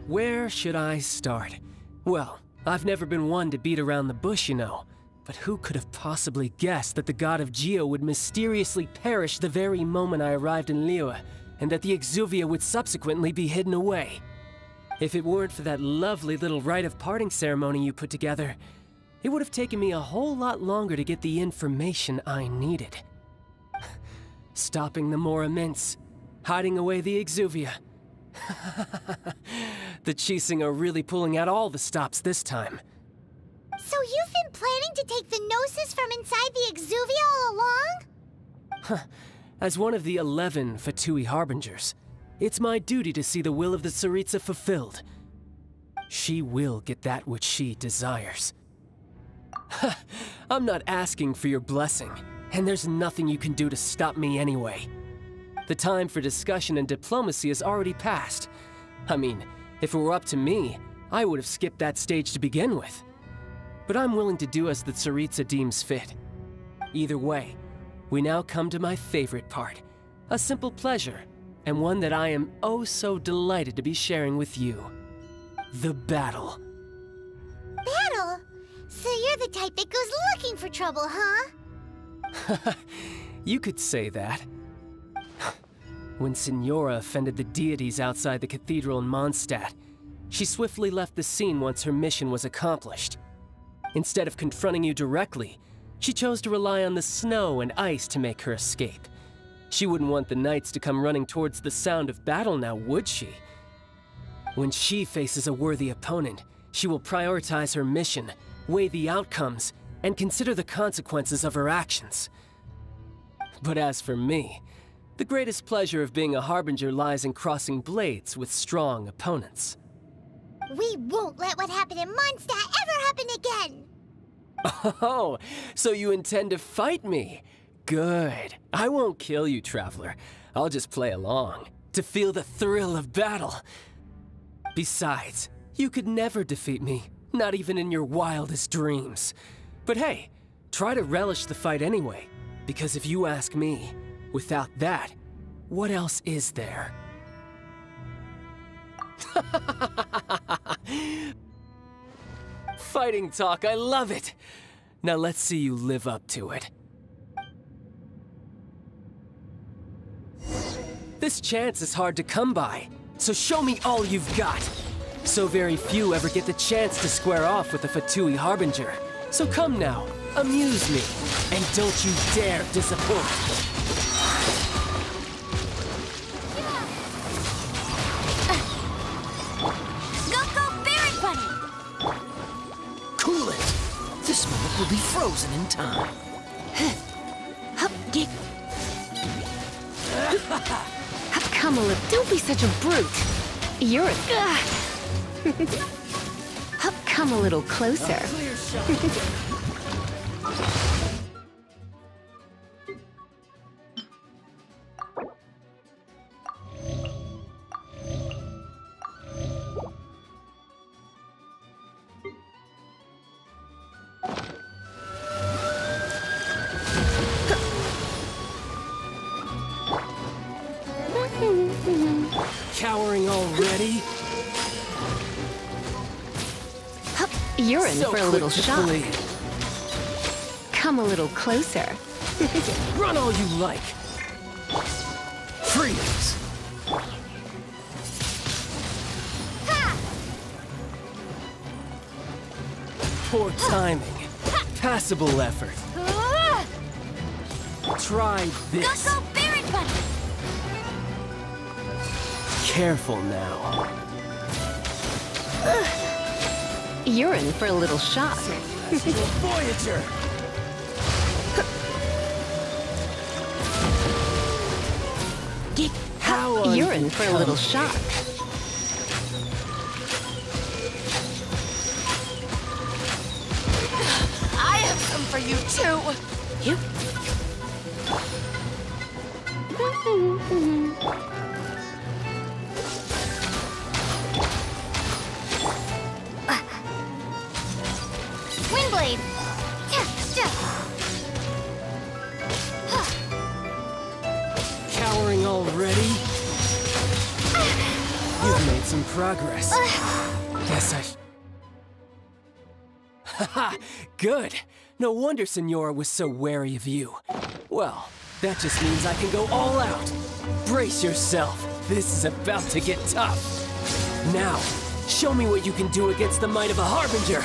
Where should I start? Well, I've never been one to beat around the bush, you know. But who could have possibly guessed that the god of Geo would mysteriously perish the very moment I arrived in Liyue, and that the Exuvia would subsequently be hidden away? If it weren't for that lovely little rite of parting ceremony you put together, it would have taken me a whole lot longer to get the information I needed. Stopping the Mora mints, hiding away the Exuvia. The Chising are really pulling out all the stops this time. So you've been planning to take the Gnosis from inside the Exuvia all along? As one of the 11 Fatui Harbingers, it's my duty to see the will of the Tsaritsa fulfilled. She will get that which she desires. I'm not asking for your blessing, and there's nothing you can do to stop me anyway. The time for discussion and diplomacy has already passed. I mean, if it were up to me, I would have skipped that stage to begin with. But I'm willing to do as the Tsaritsa deems fit. Either way, we now come to my favorite part. A simple pleasure, and one that I am oh so delighted to be sharing with you. The battle. Battle? So you're the type that goes looking for trouble, huh? You could say that. When Signora offended the deities outside the cathedral in Mondstadt, she swiftly left the scene once her mission was accomplished. Instead of confronting you directly, she chose to rely on the snow and ice to make her escape. She wouldn't want the knights to come running towards the sound of battle now, would she? When she faces a worthy opponent, she will prioritize her mission, weigh the outcomes, and consider the consequences of her actions. But as for me, the greatest pleasure of being a harbinger lies in crossing blades with strong opponents. We won't let what happened in Mondstadt ever happen again! Oh, so you intend to fight me? Good. I won't kill you, Traveler. I'll just play along, to feel the thrill of battle. Besides, you could never defeat me, not even in your wildest dreams. But hey, try to relish the fight anyway, because if you ask me, without that, what else is there? Fighting talk, I love it! Now let's see you live up to it. This chance is hard to come by, so show me all you've got. So very few ever get the chance to square off with a Fatui Harbinger. So come now, amuse me, and don't you dare disappoint. Cool it! This moment will be frozen in time. Come a little. Don't be such a brute. You're a... Come a little closer. Cowering already? You're in So for a little quick to shock. believe. Come a little closer. Run all you like. Freeze! Poor timing. Passable effort. Try this. Go, Barret Bunny! Careful now. You're in for a little shock. Voyager! How You're in for a little shock. I have some for you too. You? Windblade! Cowering already? You've made some progress. Guess I... Haha, good. No wonder Signora was so wary of you. Well, that just means I can go all out. Brace yourself. This is about to get tough. Now, show me what you can do against the might of a Harbinger.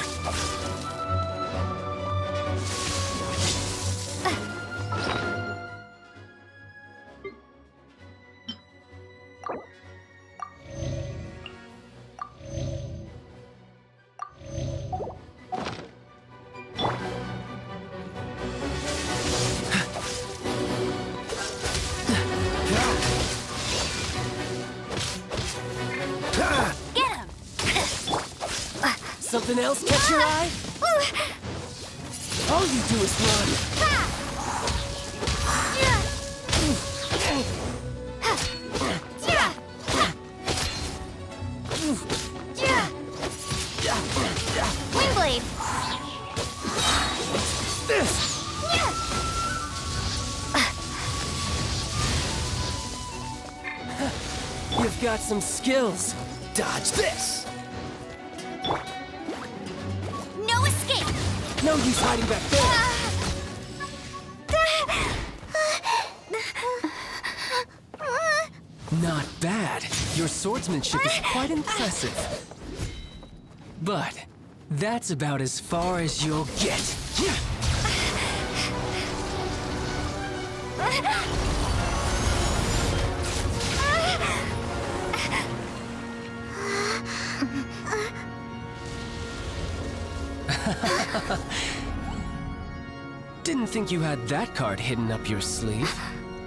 Something else catch your eye? All you do is run. Windblade! This! You've got some skills. Dodge this! No escape! no use hiding back there. Not bad. Your swordsmanship is quite impressive. But that's about as far as you'll get. Didn't think you had that card hidden up your sleeve.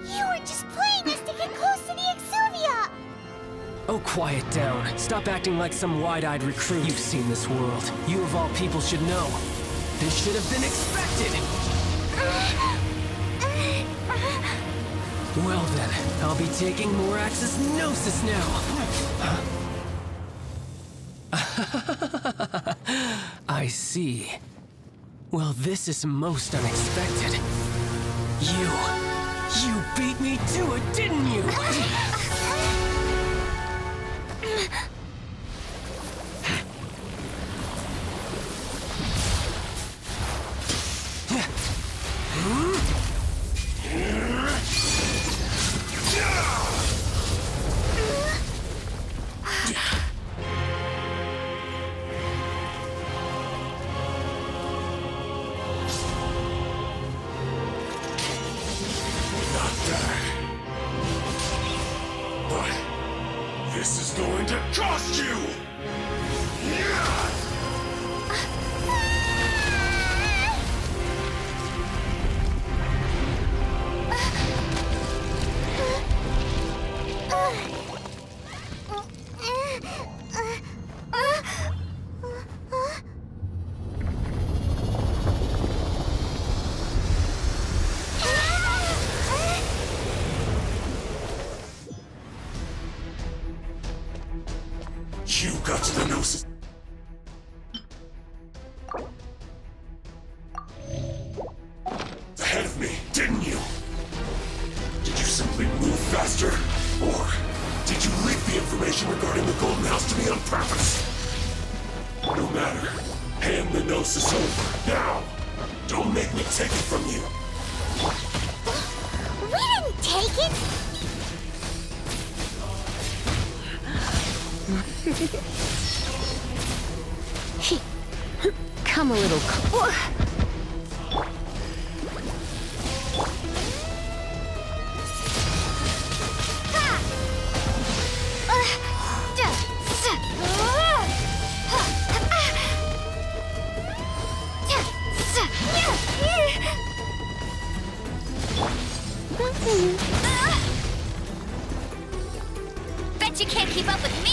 You were just playing us to get close to the Exuvia! Oh, quiet down. Stop acting like some wide-eyed recruit. You've seen this world. You of all people should know. This should have been expected! Well then, I'll be taking Morax's Gnosis now! I see. Well, this is most unexpected. You beat me to it, didn't you? This is going to cost you! You got to the Gnosis. Ahead of me, didn't you? Did you simply move faster? Or did you leak the information regarding the Golden House to me on purpose? No matter. Hand the Gnosis over, now! Don't make me take it from you! We didn't take it! Come a little closer. Bet you can't keep up with me!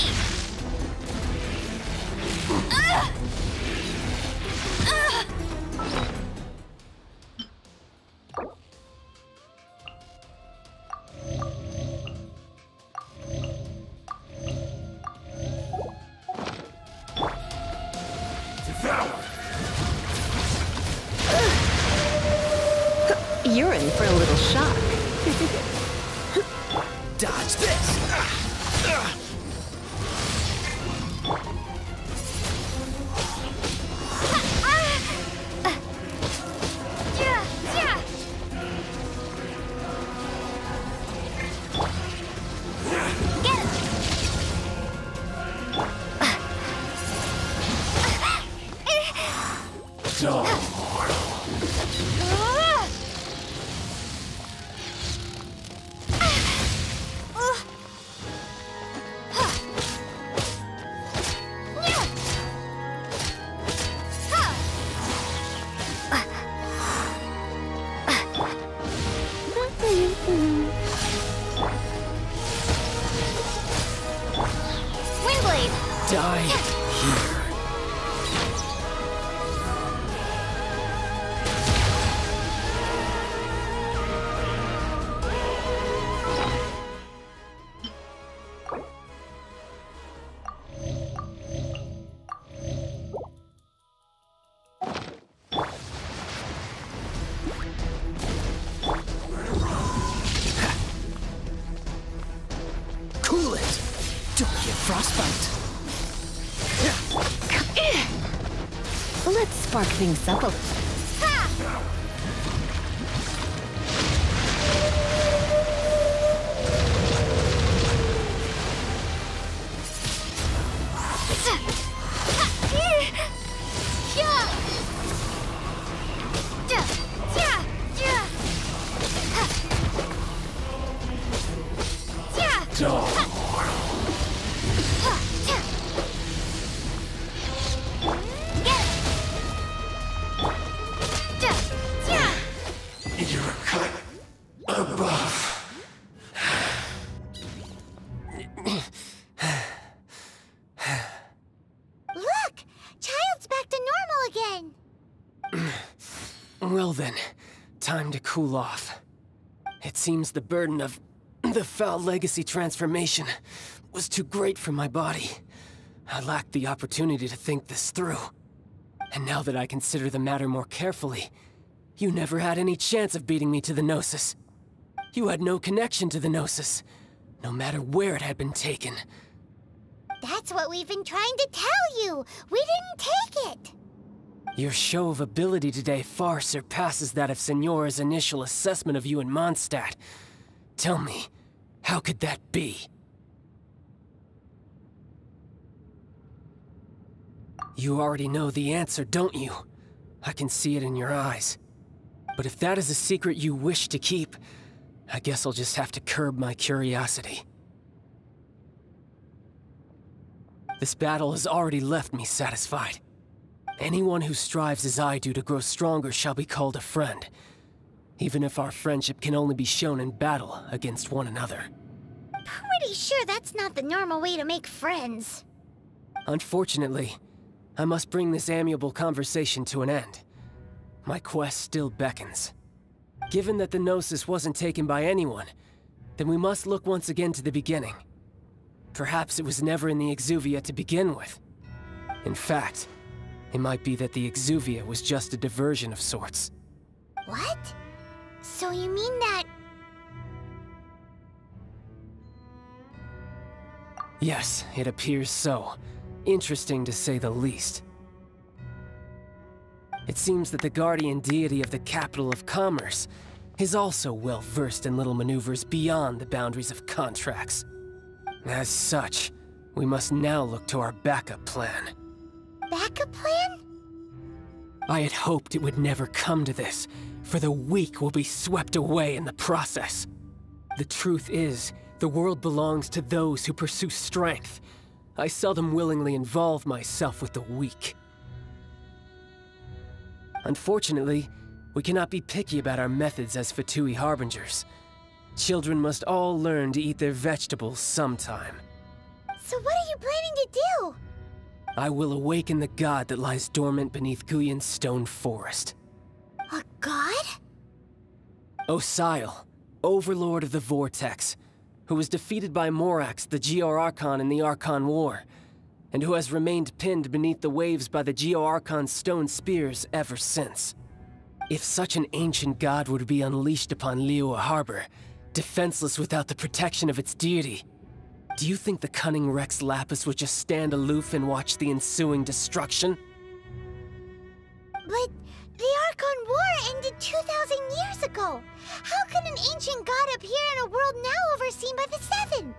You're in for a little shock. Dodge this! Windblade! Die here. Cool it! Don't get frostbite. Let's spark things up a little. You're cut above. Look! Child's back to normal again! Well then, time to cool off. It seems the burden of the foul legacy transformation was too great for my body. I lacked the opportunity to think this through. And now that I consider the matter more carefully, you never had any chance of beating me to the Gnosis. You had no connection to the Gnosis, no matter where it had been taken. That's what we've been trying to tell you! We didn't take it! Your show of ability today far surpasses that of Signora's initial assessment of you in Mondstadt. Tell me, how could that be? You already know the answer, don't you? I can see it in your eyes. But if that is a secret you wish to keep, I guess I'll just have to curb my curiosity. This battle has already left me satisfied. Anyone who strives as I do to grow stronger shall be called a friend, even if our friendship can only be shown in battle against one another. Pretty sure that's not the normal way to make friends. Unfortunately, I must bring this amiable conversation to an end. My quest still beckons. Given that the Gnosis wasn't taken by anyone, then we must look once again to the beginning. Perhaps it was never in the Exuvia to begin with. In fact, it might be that the Exuvia was just a diversion of sorts. What? So you mean that... Yes, it appears so. Interesting to say the least. It seems that the guardian deity of the capital of commerce is also well versed in little maneuvers beyond the boundaries of contracts. As such, we must now look to our backup plan. Backup plan? I had hoped it would never come to this, for the weak will be swept away in the process. The truth is, the world belongs to those who pursue strength. I seldom willingly involve myself with the weak. Unfortunately, we cannot be picky about our methods as Fatui Harbingers. Children must all learn to eat their vegetables sometime. So what are you planning to do? I will awaken the god that lies dormant beneath Guyon's stone forest. A god? Osial, overlord of the Vortex, who was defeated by Morax, the Geo-Archon in the Archon War, and who has remained pinned beneath the waves by the Geo-Archon's stone spears ever since. If such an ancient god were to be unleashed upon Liyue Harbor, defenseless without the protection of its deity, do you think the cunning Rex Lapis would just stand aloof and watch the ensuing destruction? But the Archon War ended 2,000 years ago. How can an ancient god appear in a world now overseen by the Seven?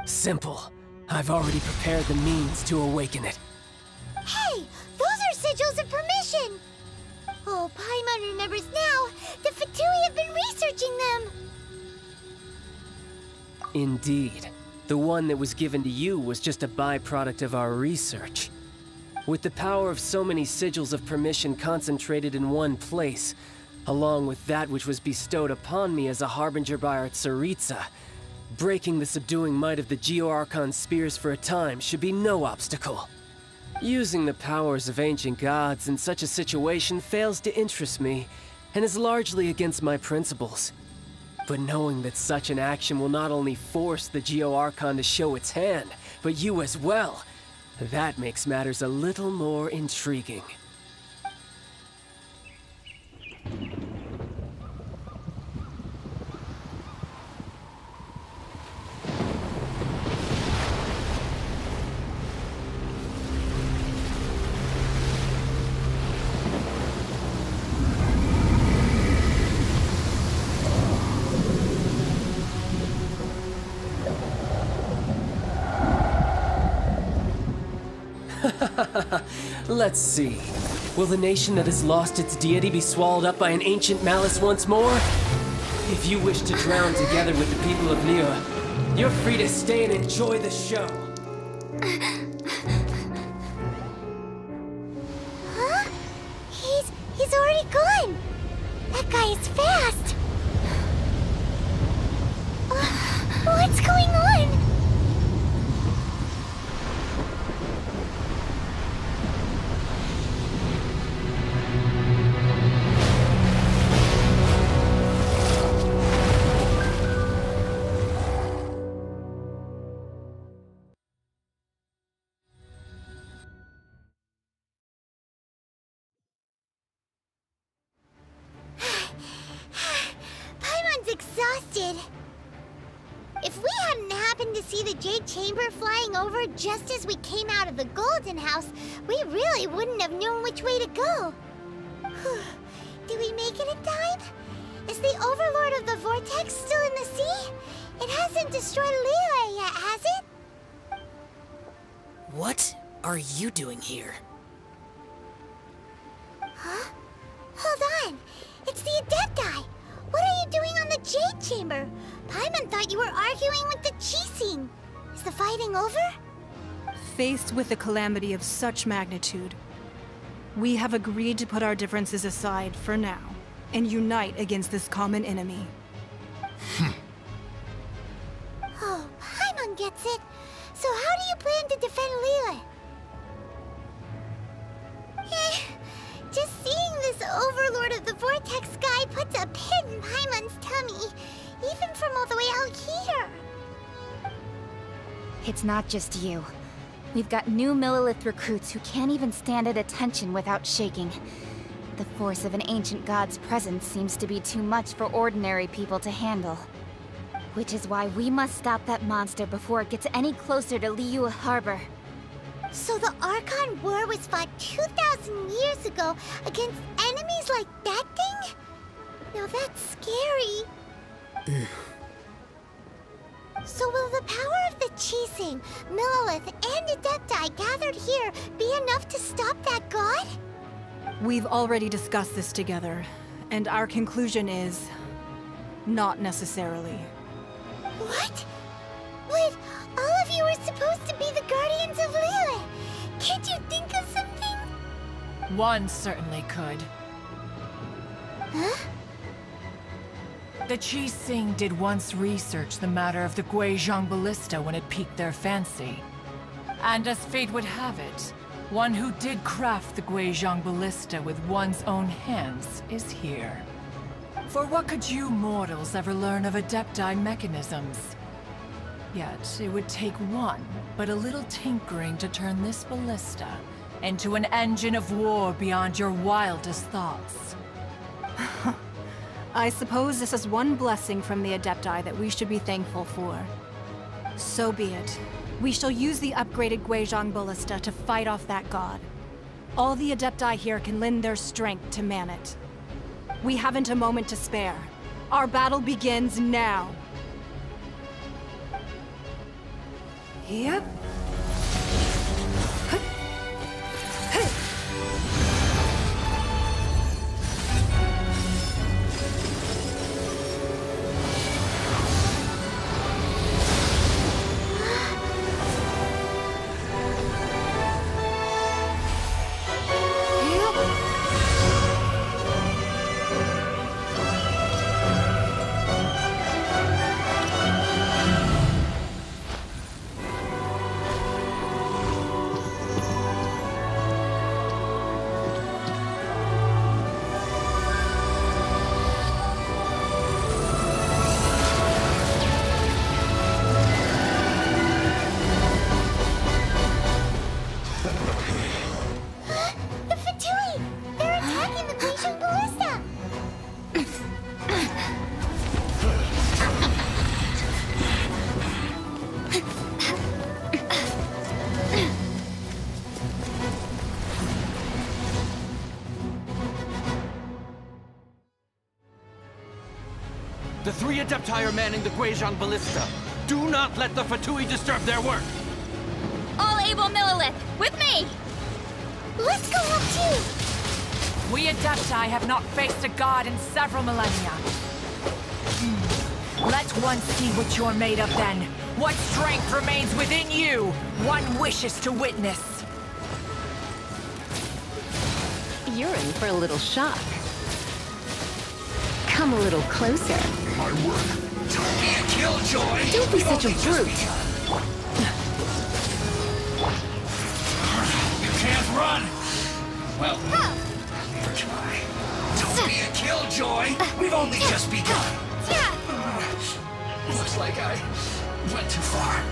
Simple. I've already prepared the means to awaken it. Hey, those are sigils of permission! Oh, Paimon remembers now. The Fatui have been researching them. Indeed. The one that was given to you was just a byproduct of our research. With the power of so many sigils of permission concentrated in one place, along with that which was bestowed upon me as a harbinger by our Tsaritsa, breaking the subduing might of the Geo-Archon spears for a time should be no obstacle. Using the powers of ancient gods in such a situation fails to interest me, and is largely against my principles. But knowing that such an action will not only force the Geo-Archon to show its hand, but you as well, that makes matters a little more intriguing. Let's see. Will the nation that has lost its deity be swallowed up by an ancient malice once more? If you wish to drown together with the people of Liyue, you're free to stay and enjoy the show. Huh? He's already gone. That guy is fast. What's going on? Exhausted. If we hadn't happened to see the Jade Chamber flying over just as we came out of the Golden House, we really wouldn't have known which way to go. Did we make it in time? Is the Overlord of the Vortex still in the sea? It hasn't destroyed Liyue yet, has it? What are you doing here? Huh? Hold on. It's the Adepti. What are you doing on the Jade Chamber? Paimon thought you were arguing with the Qixing. Is the fighting over? Faced with a calamity of such magnitude, we have agreed to put our differences aside for now and unite against this common enemy. Oh, Paimon gets it. So how do you plan to defend Liyue? Just seeing this Overlord of the Vortex guy puts a pit in Paimon's tummy, even from all the way out here. It's not just you. We've got new Millelith recruits who can't even stand at attention without shaking. The force of an ancient god's presence seems to be too much for ordinary people to handle. Which is why we must stop that monster before it gets any closer to Liyue Harbor. So the Archon War was fought 2,000 years ago against enemies like that thing? Now that's scary. So will the power of the Qixing, Millelith, and Adepti gathered here be enough to stop that god? We've already discussed this together, and our conclusion is... not necessarily. What? But all of you were supposed to be the guardians of Liyue. Can't you think of something? One certainly could. Huh? The Qixing did once research the matter of the Guizhong Ballista when it piqued their fancy. And as fate would have it, one who did craft the Guizhong Ballista with one's own hands is here. For what could you mortals ever learn of Adepti mechanisms? Yet, it would take one, but a little tinkering to turn this ballista into an engine of war beyond your wildest thoughts. I suppose this is one blessing from the Adepti that we should be thankful for. So be it. We shall use the upgraded Guizhong Ballista to fight off that god. All the Adepti here can lend their strength to man it. We haven't a moment to spare. Our battle begins now. Yep. The three Adepti are manning the Guizhong Ballista. Do not let the Fatui disturb their work! All able Millelith, with me! Let's go up too! We Adepti have not faced a god in several millennia. Let one see what you're made of then. What strength remains within you? One wishes to witness. You're in for a little shock. Come a little closer. My work. Don't be a killjoy! Don't be such a brute. You can't run! Well, neither can I. Don't be a killjoy! We've only just begun. Looks like I went too far.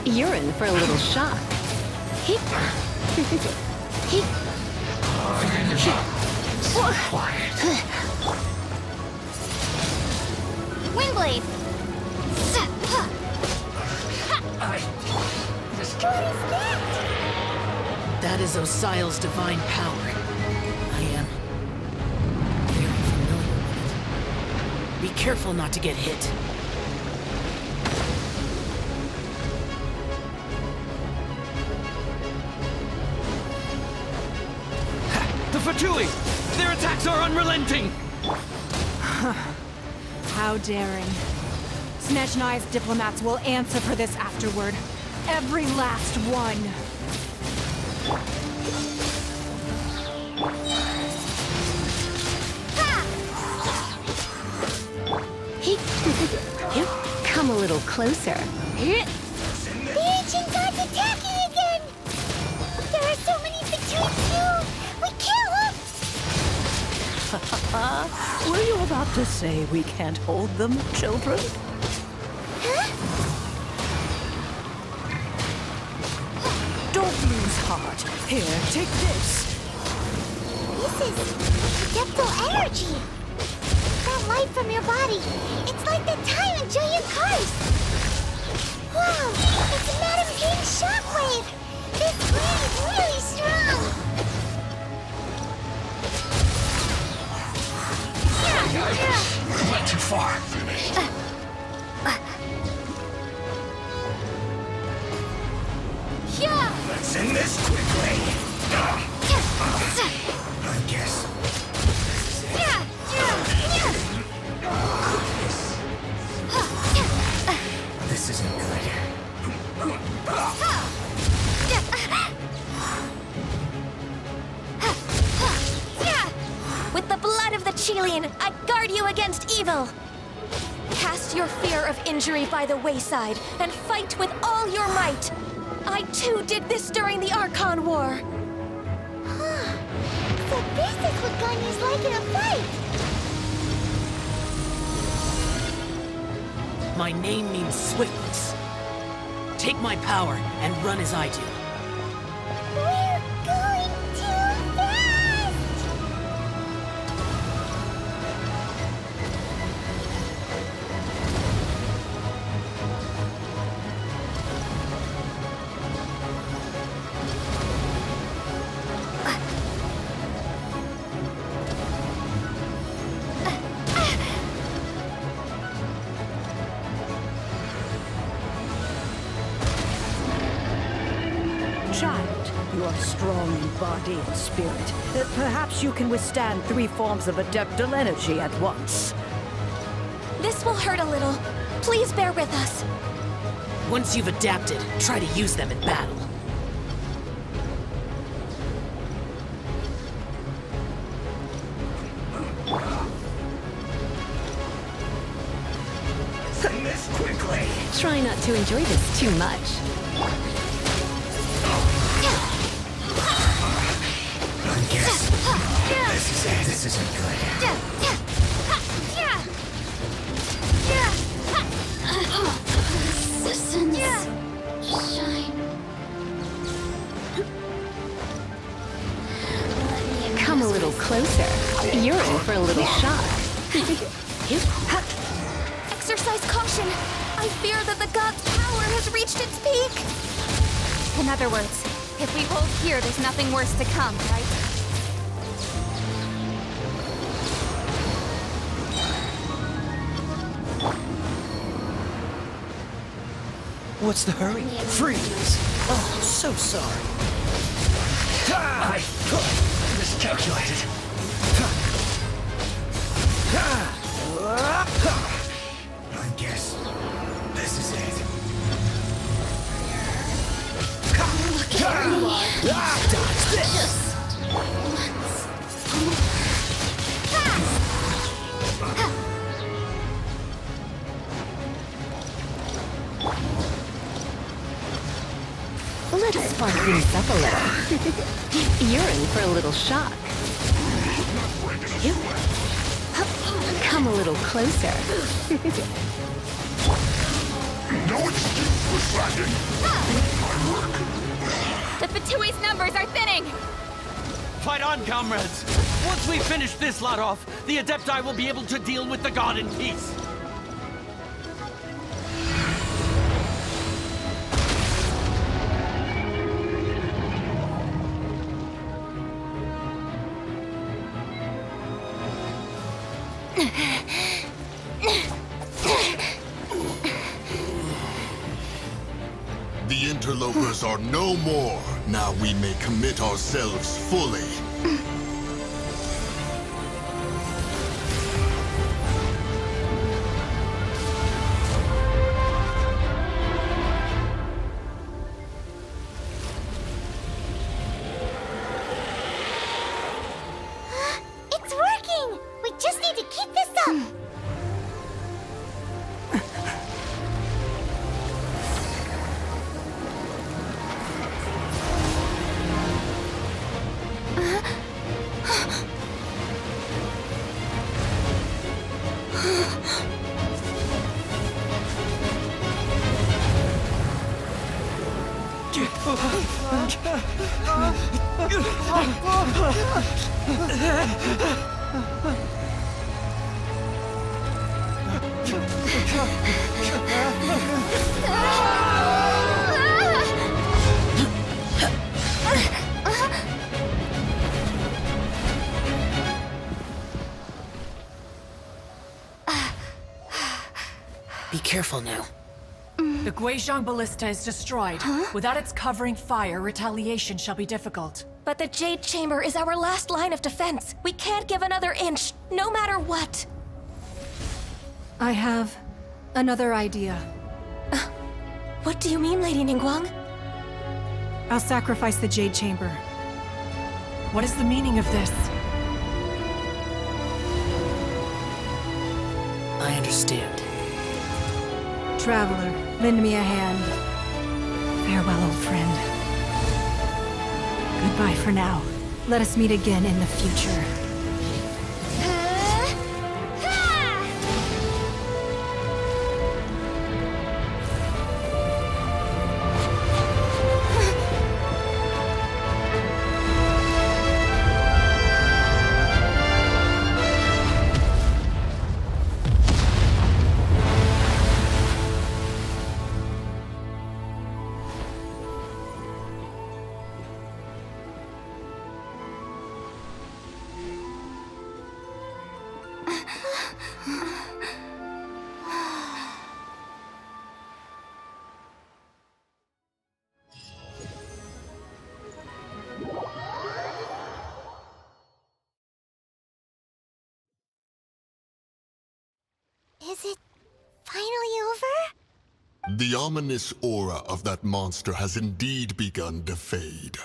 You're in for a little shock. Windblade! That is Osial's divine power. I am very familiar with it. Be careful not to get hit. The Fatui! Their attacks are unrelenting! How daring. Snezhnai's diplomats will answer for this afterward. Every last one. Come a little closer. The ancient god's attacking again! There are so many Fatui too! We kill them! Were you about to say we can't hold them, children? Huh? Don't lose heart. Here, take this. This is Depthal energy! That light from your body, it's like the time in Julian Cars! Wow, it's Madame King's shockwave! This blade is really strong! I went too far. Let's end this quickly. I guess. This isn't good. With the blood of the Chilean, I guard you against evil! Cast your fear of injury by the wayside and fight with all your might! I too did this during the Archon War! Huh. So this is what Ganya's like in a fight! My name means swiftness. Take my power and run as I do. We're going too fast! Child, you are strong in body and spirit. Perhaps you can withstand 3 forms of adeptal energy at once. This will hurt a little. Please bear with us. Once you've adapted, try to use them in battle. End this quickly. Try not to enjoy this too much. I guess. This isn't good. Shine. Come a little closer. You're in for a little shock. Exercise caution! I fear that the god's power has reached its peak! In other words, if we hold here, there's nothing worse to come, right? What's the hurry? Freeze! Oh, so sorry. I miscalculated. I guess this is it. Dodge this! Let's spark things up a little. You're in for a little shock. Come a little closer. No excuse for slacking. My work. The Fatui's numbers are thinning! Fight on, comrades! Once we finish this lot off, the Adepti will be able to deal with the god in peace. The interlopers are no more. Now we may commit ourselves fully. It's working! We just need to keep this up! Be careful now. The Guizhong Ballista is destroyed. Without its covering fire, retaliation shall be difficult. But the Jade Chamber is our last line of defense. We can't give another inch, no matter what. I have another idea. What do you mean, Lady Ningguang? I'll sacrifice the Jade Chamber. What is the meaning of this? I understand. Traveler, lend me a hand. Farewell, old friend. Goodbye for now. Let us meet again in the future. Is it finally over? The ominous aura of that monster has indeed begun to fade.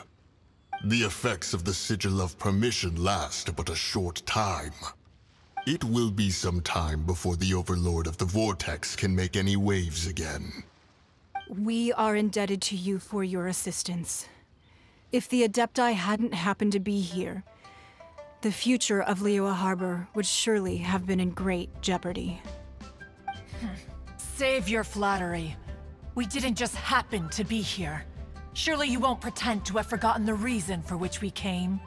The effects of the Sigil of Permission last but a short time. It will be some time before the Overlord of the Vortex can make any waves again. We are indebted to you for your assistance. If the Adepti hadn't happened to be here, the future of Liyue Harbor would surely have been in great jeopardy. Save your flattery. We didn't just happen to be here. Surely you won't pretend to have forgotten the reason for which we came.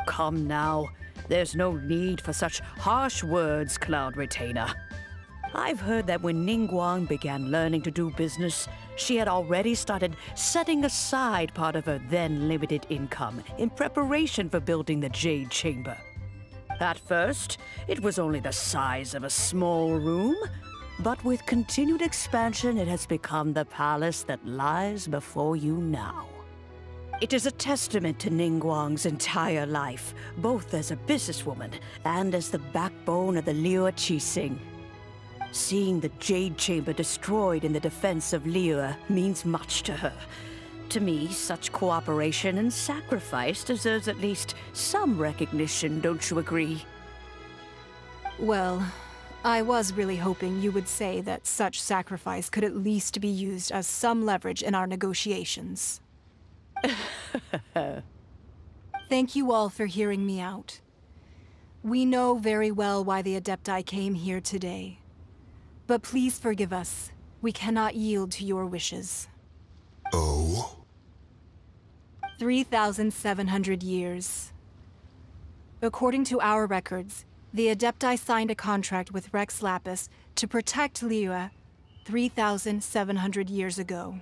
Come now. There's no need for such harsh words, Cloud Retainer. I've heard that when Ningguang began learning to do business, she had already started setting aside part of her then limited income in preparation for building the Jade Chamber. At first, it was only the size of a small room, But with continued expansion, it has become the palace that lies before you now. It is a testament to Ningguang's entire life, both as a businesswoman and as the backbone of the Liyue Qixing. Seeing the Jade Chamber destroyed in the defense of Liyue means much to her. To me, such cooperation and sacrifice deserves at least some recognition, don't you agree? Well, I was really hoping you would say that such sacrifice could at least be used as some leverage in our negotiations. Thank you all for hearing me out. We know very well why the Adepti came here today. But please forgive us. We cannot yield to your wishes. Oh? 3,700 years. According to our records, the Adepti signed a contract with Rex Lapis to protect Liyue 3,700 years ago.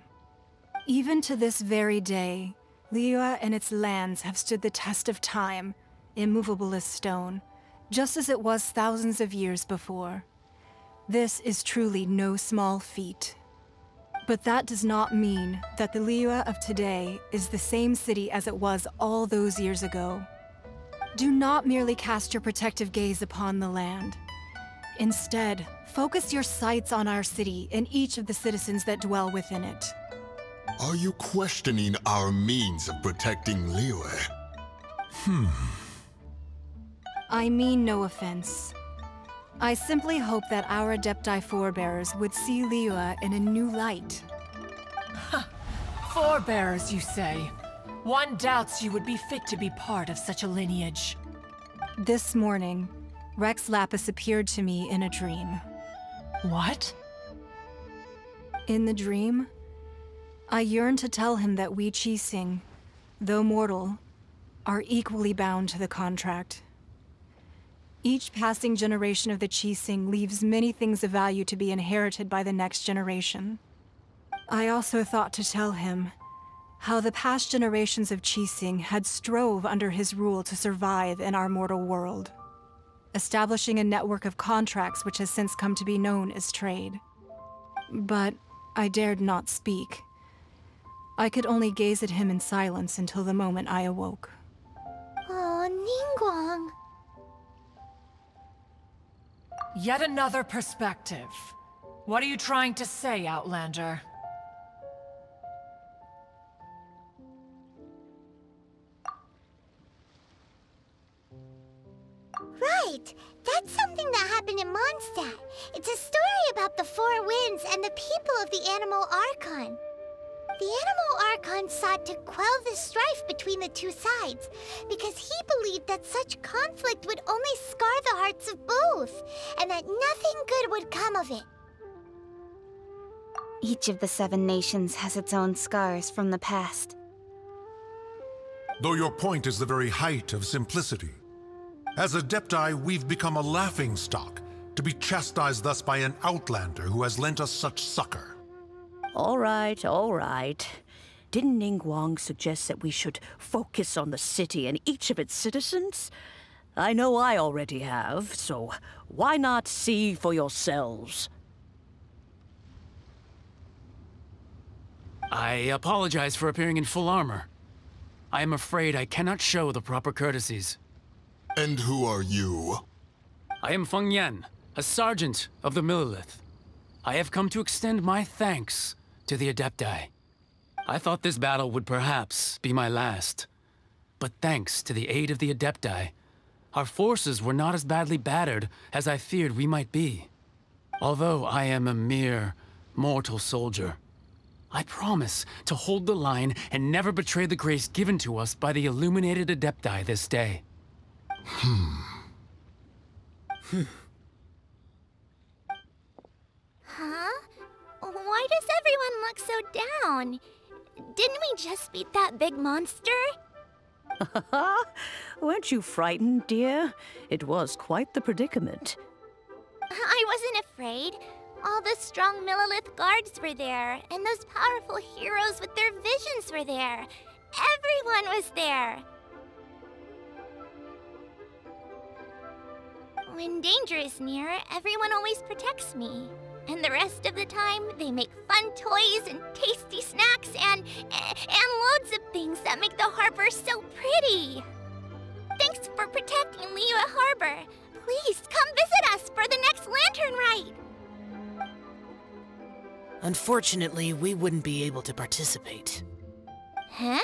Even to this very day, Liyue and its lands have stood the test of time, immovable as stone, just as it was thousands of years before. This is truly no small feat. But that does not mean that the Liyue of today is the same city as it was all those years ago. Do not merely cast your protective gaze upon the land. Instead, focus your sights on our city and each of the citizens that dwell within it. Are you questioning our means of protecting Liyue? I mean no offense. I simply hope that our Adepti forebears would see Liyue in a new light. Forebears, you say? One doubts you would be fit to be part of such a lineage. This morning, Rex Lapis appeared to me in a dream. What? In the dream, I yearned to tell him that we Qixing, though mortal, are equally bound to the contract. Each passing generation of the Qixing leaves many things of value to be inherited by the next generation. I also thought to tell him how the past generations of Qixing had strove under his rule to survive in our mortal world, establishing a network of contracts which has since come to be known as trade. But I dared not speak. I could only gaze at him in silence until the moment I awoke. Oh, Ningguang. Yet another perspective. What are you trying to say, Outlander? Right! That's something that happened in Mondstadt. It's a story about the Four Winds and the people of the Animal Archon. The Animal Archon sought to quell the strife between the two sides, because he believed that such conflict would only scar the hearts of both, and that nothing good would come of it. Each of the 7 nations has its own scars from the past. Though your point is the very height of simplicity. As Adepti, we've become a laughingstock, to be chastised thus by an outlander who has lent us such succor. All right, all right. Didn't Ningguang suggest that we should focus on the city and each of its citizens? I know I already have, so why not see for yourselves? I apologize for appearing in full armor. I am afraid I cannot show the proper courtesies. And who are you? I am Feng Yan, a sergeant of the Millelith. I have come to extend my thanks to the Adepti. I thought this battle would perhaps be my last. But thanks to the aid of the Adepti, our forces were not as badly battered as I feared we might be. Although I am a mere mortal soldier, I promise to hold the line and never betray the grace given to us by the illuminated Adepti this day. Huh? Why does everyone look so down? Didn't we just beat that big monster? Weren't you frightened, dear? It was quite the predicament. I wasn't afraid. All the strong Millelith guards were there, and those powerful heroes with their visions were there. Everyone was there. When danger is near, everyone always protects me. And the rest of the time, they make fun toys and tasty snacks and loads of things that make the harbor so pretty. Thanks for protecting Liyue Harbor. Please come visit us for the next lantern ride. Unfortunately, we wouldn't be able to participate. Huh?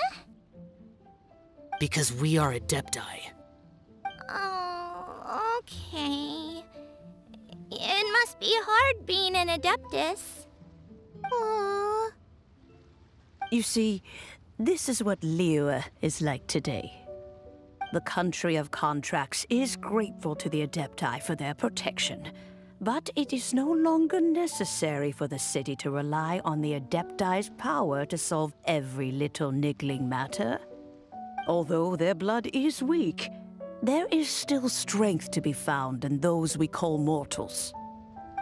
Because we are Adepti. Oh, okay. It must be hard being an Adeptus. Aww. You see, this is what Liyue is like today. The country of contracts is grateful to the Adepti for their protection, but it is no longer necessary for the city to rely on the Adepti's power to solve every little niggling matter. Although their blood is weak, there is still strength to be found in those we call mortals.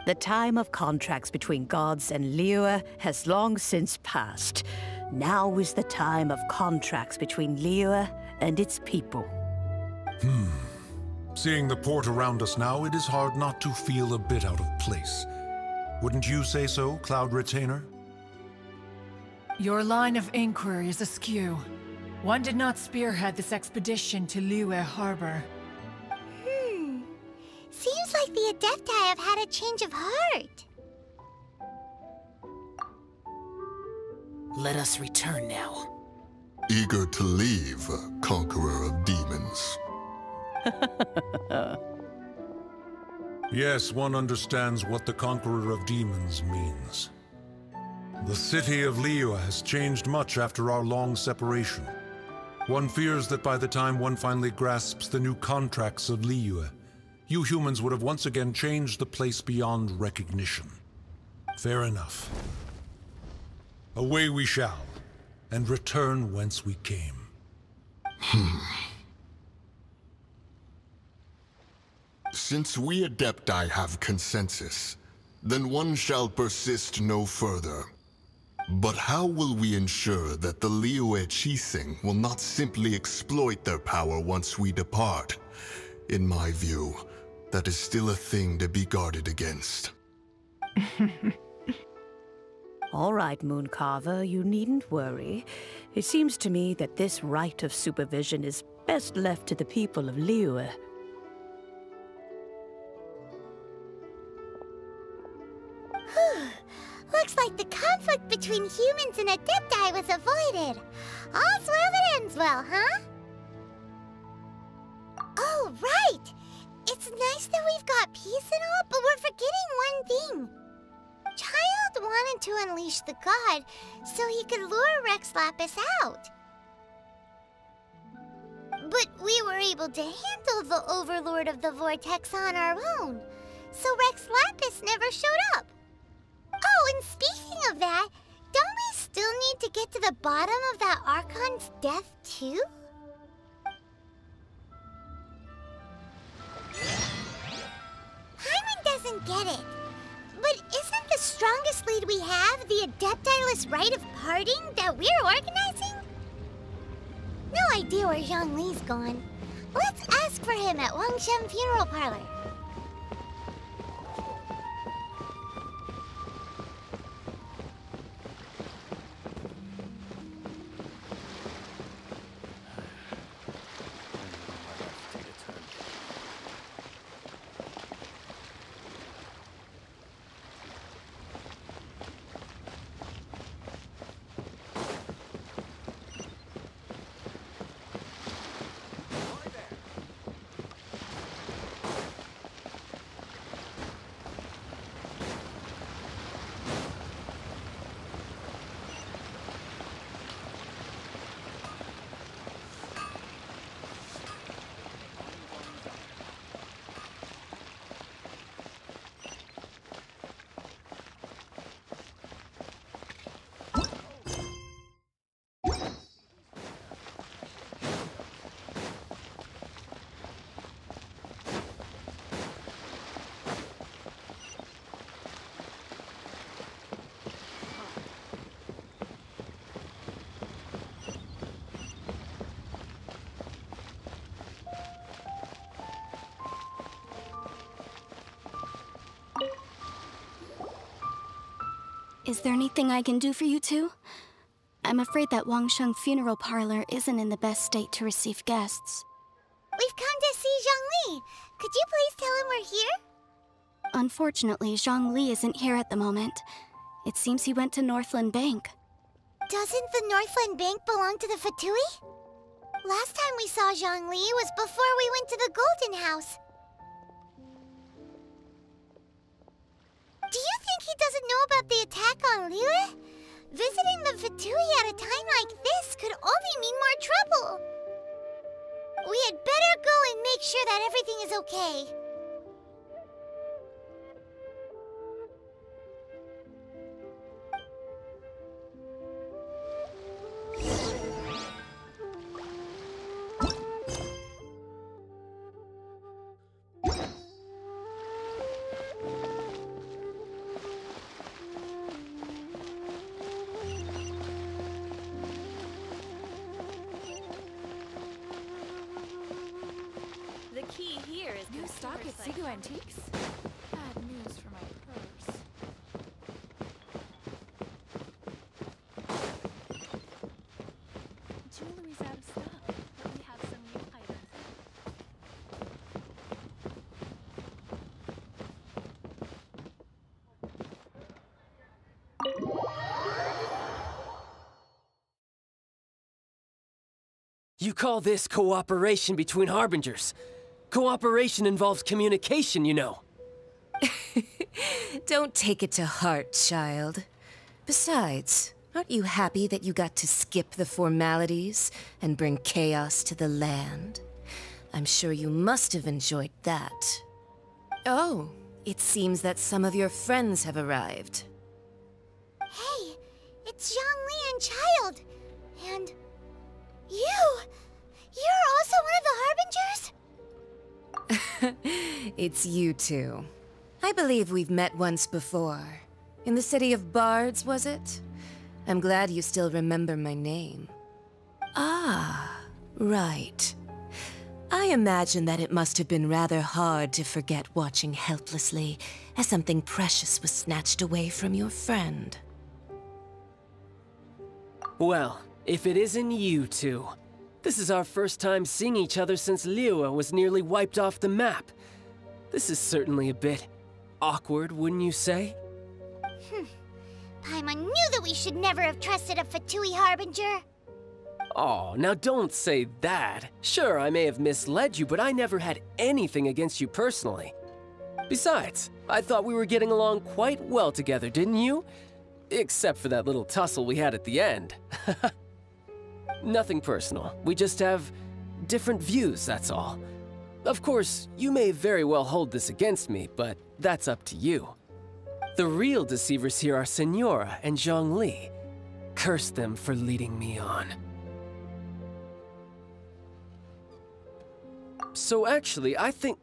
The time of contracts between gods and Liyue has long since passed. Now is the time of contracts between Liyue and its people. Seeing the port around us now, it is hard not to feel a bit out of place. Wouldn't you say so, Cloud Retainer? Your line of inquiry is askew. One did not spearhead this expedition to Liyue Harbor. Seems like the Adepti have had a change of heart. Let us return now. Eager to leave, Conqueror of Demons. Yes, one understands what the Conqueror of Demons means. The city of Liyue has changed much after our long separation. One fears that by the time one finally grasps the new contracts of Liyue, you humans would have once again changed the place beyond recognition. Fair enough. Away we shall, and return whence we came. Since we Adepti have consensus, then one shall persist no further. But how will we ensure that the Liyue Qixing will not simply exploit their power once we depart? In my view, that is still a thing to be guarded against. All right, Mooncarver, you needn't worry. It seems to me that this right of supervision is best left to the people of Liyue. Looks like the conflict between humans and Adepti was avoided. All's well that ends well, huh? Oh, right! It's nice that we've got peace and all, but we're forgetting one thing. Child wanted to unleash the god so he could lure Rex Lapis out. But we were able to handle the Overlord of the Vortex on our own, so Rex Lapis never showed up. Oh, and speaking of that, don't we still need to get to the bottom of that Archon's death, too? Paimon doesn't get it. But isn't the strongest lead we have the Adepti-less rite of parting that we're organizing? No idea where Zhongli's gone. Let's ask for him at Wangshen Funeral Parlor. Is there anything I can do for you two? I'm afraid that Wangsheng funeral parlor isn't in the best state to receive guests. We've come to see Zhongli. Could you please tell him we're here? Unfortunately, Zhongli isn't here at the moment. It seems he went to Northland Bank. Doesn't the Northland Bank belong to the Fatui? Last time we saw Zhongli was before we went to the Golden House. Do you think he doesn't know about the attack on Liyue? Visiting the Fatui at a time like this could only mean more trouble. We had better go and make sure that everything is okay. The key here is new stock at Sigu Antiques. Bad news for my purse. Jewelry's out of stock, but we have some new items. You call this cooperation between Harbingers? Cooperation involves communication, you know. Don't take it to heart, child. Besides, aren't you happy that you got to skip the formalities and bring chaos to the land? I'm sure you must have enjoyed that. Oh, it seems that some of your friends have arrived. Hey, it's Zhongli and Child. And you! You're also one of the Harbingers? It's you two. I believe we've met once before. In the city of Bards, was it? I'm glad you still remember my name. Ah, right. I imagine that it must have been rather hard to forget watching helplessly as something precious was snatched away from your friend. Well, if it isn't you two. This is our first time seeing each other since Liyue was nearly wiped off the map. This is certainly a bit awkward, wouldn't you say? Paimon knew that we should never have trusted a Fatui Harbinger. Oh, now don't say that. Sure, I may have misled you, but I never had anything against you personally. Besides, I thought we were getting along quite well together, didn't you? Except for that little tussle we had at the end. Nothing personal. We just have different views, that's all. Of course, you may very well hold this against me, but that's up to you. The real deceivers here are Senora and Zhongli. Curse them for leading me on. So actually, I think...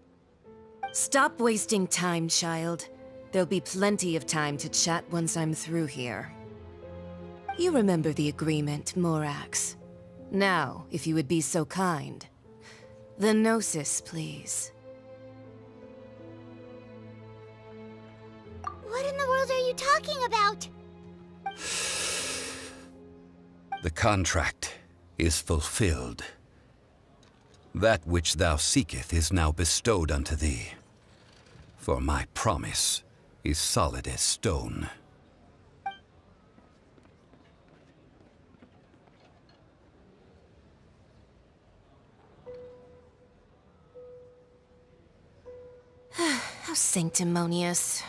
Stop wasting time, child. There'll be plenty of time to chat once I'm through here. You remember the agreement, Morax. Now, if you would be so kind. The Gnosis, please. What in the world are you talking about? The contract is fulfilled. That which thou seeketh is now bestowed unto thee. For my promise is solid as stone. How sanctimonious.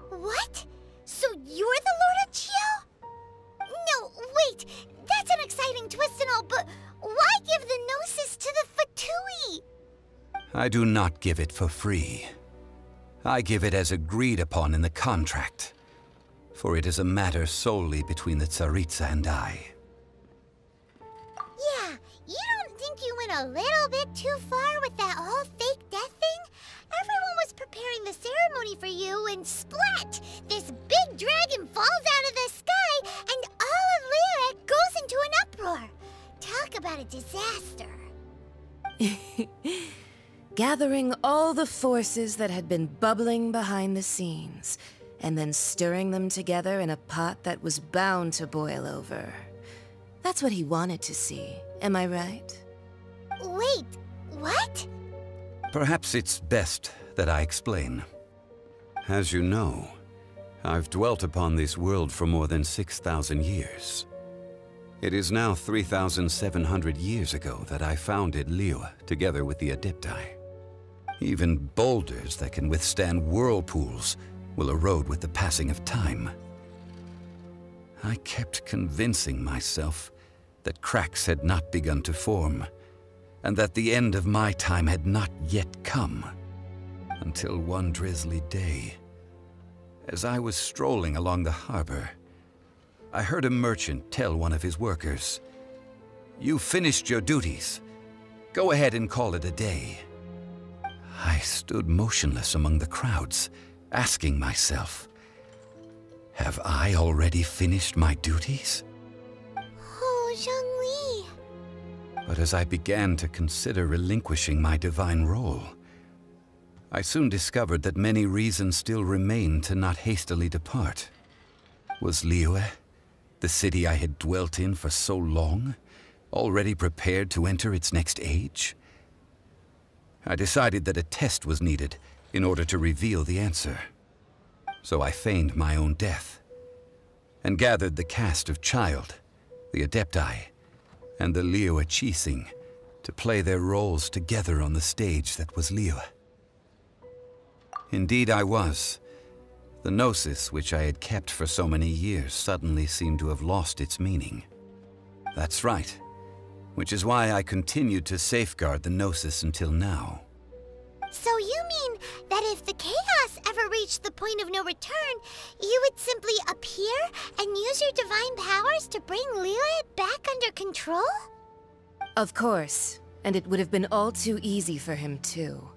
What? So you're the Lord of Chio? No, wait. That's an exciting twist and all, but why give the Gnosis to the Fatui? I do not give it for free. I give it as agreed upon in the contract. For it is a matter solely between the Tsaritsa and I. Yeah, you don't think you went a little bit too far with that whole fake death thing? Everyone was preparing the ceremony for you, and splat! This big dragon falls out of the sky, and all of Liyue goes into an uproar. Talk about a disaster. gathering all the forces that had been bubbling behind the scenes, and then stirring them together in a pot that was bound to boil over. That's what he wanted to see, am I right? Wait, what? Perhaps it's best that I explain. As you know, I've dwelt upon this world for more than 6,000 years. It is now 3,700 years ago that I founded Liyue together with the Adepti. Even boulders that can withstand whirlpools will erode with the passing of time. I kept convincing myself that cracks had not begun to form, and that the end of my time had not yet come. Until one drizzly day, as I was strolling along the harbor, I heard a merchant tell one of his workers, "You've finished your duties. Go ahead and call it a day." I stood motionless among the crowds, asking myself, have I already finished my duties? Oh, Zhongli. But as I began to consider relinquishing my divine role, I soon discovered that many reasons still remained to not hastily depart. Was Liyue, the city I had dwelt in for so long, already prepared to enter its next age? I decided that a test was needed in order to reveal the answer. So I feigned my own death, and gathered the cast of Child, the Adepti, and the Liyue Qixing to play their roles together on the stage that was Liyue. Indeed I was. The gnosis which I had kept for so many years suddenly seemed to have lost its meaning. That's right, which is why I continued to safeguard the gnosis until now. So you mean that if the chaos ever reached the point of no return, you would simply appear and use your divine powers to bring Liyue back under control? Of course, and it would have been all too easy for him too.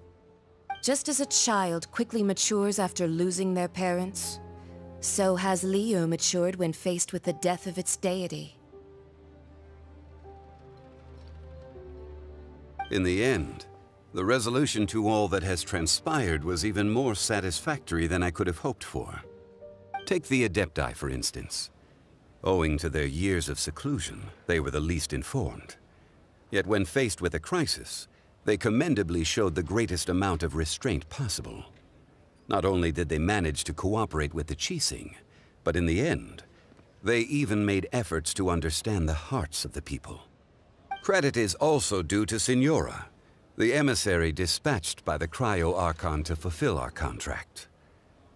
Just as a child quickly matures after losing their parents, so has Liyue matured when faced with the death of its deity. In the end, the resolution to all that has transpired was even more satisfactory than I could have hoped for. Take the Adepti, for instance. Owing to their years of seclusion, they were the least informed. Yet when faced with a crisis, they commendably showed the greatest amount of restraint possible. Not only did they manage to cooperate with the Qixing, but in the end, they even made efforts to understand the hearts of the people. Credit is also due to Signora, the emissary dispatched by the Cryo-Archon to fulfill our contract.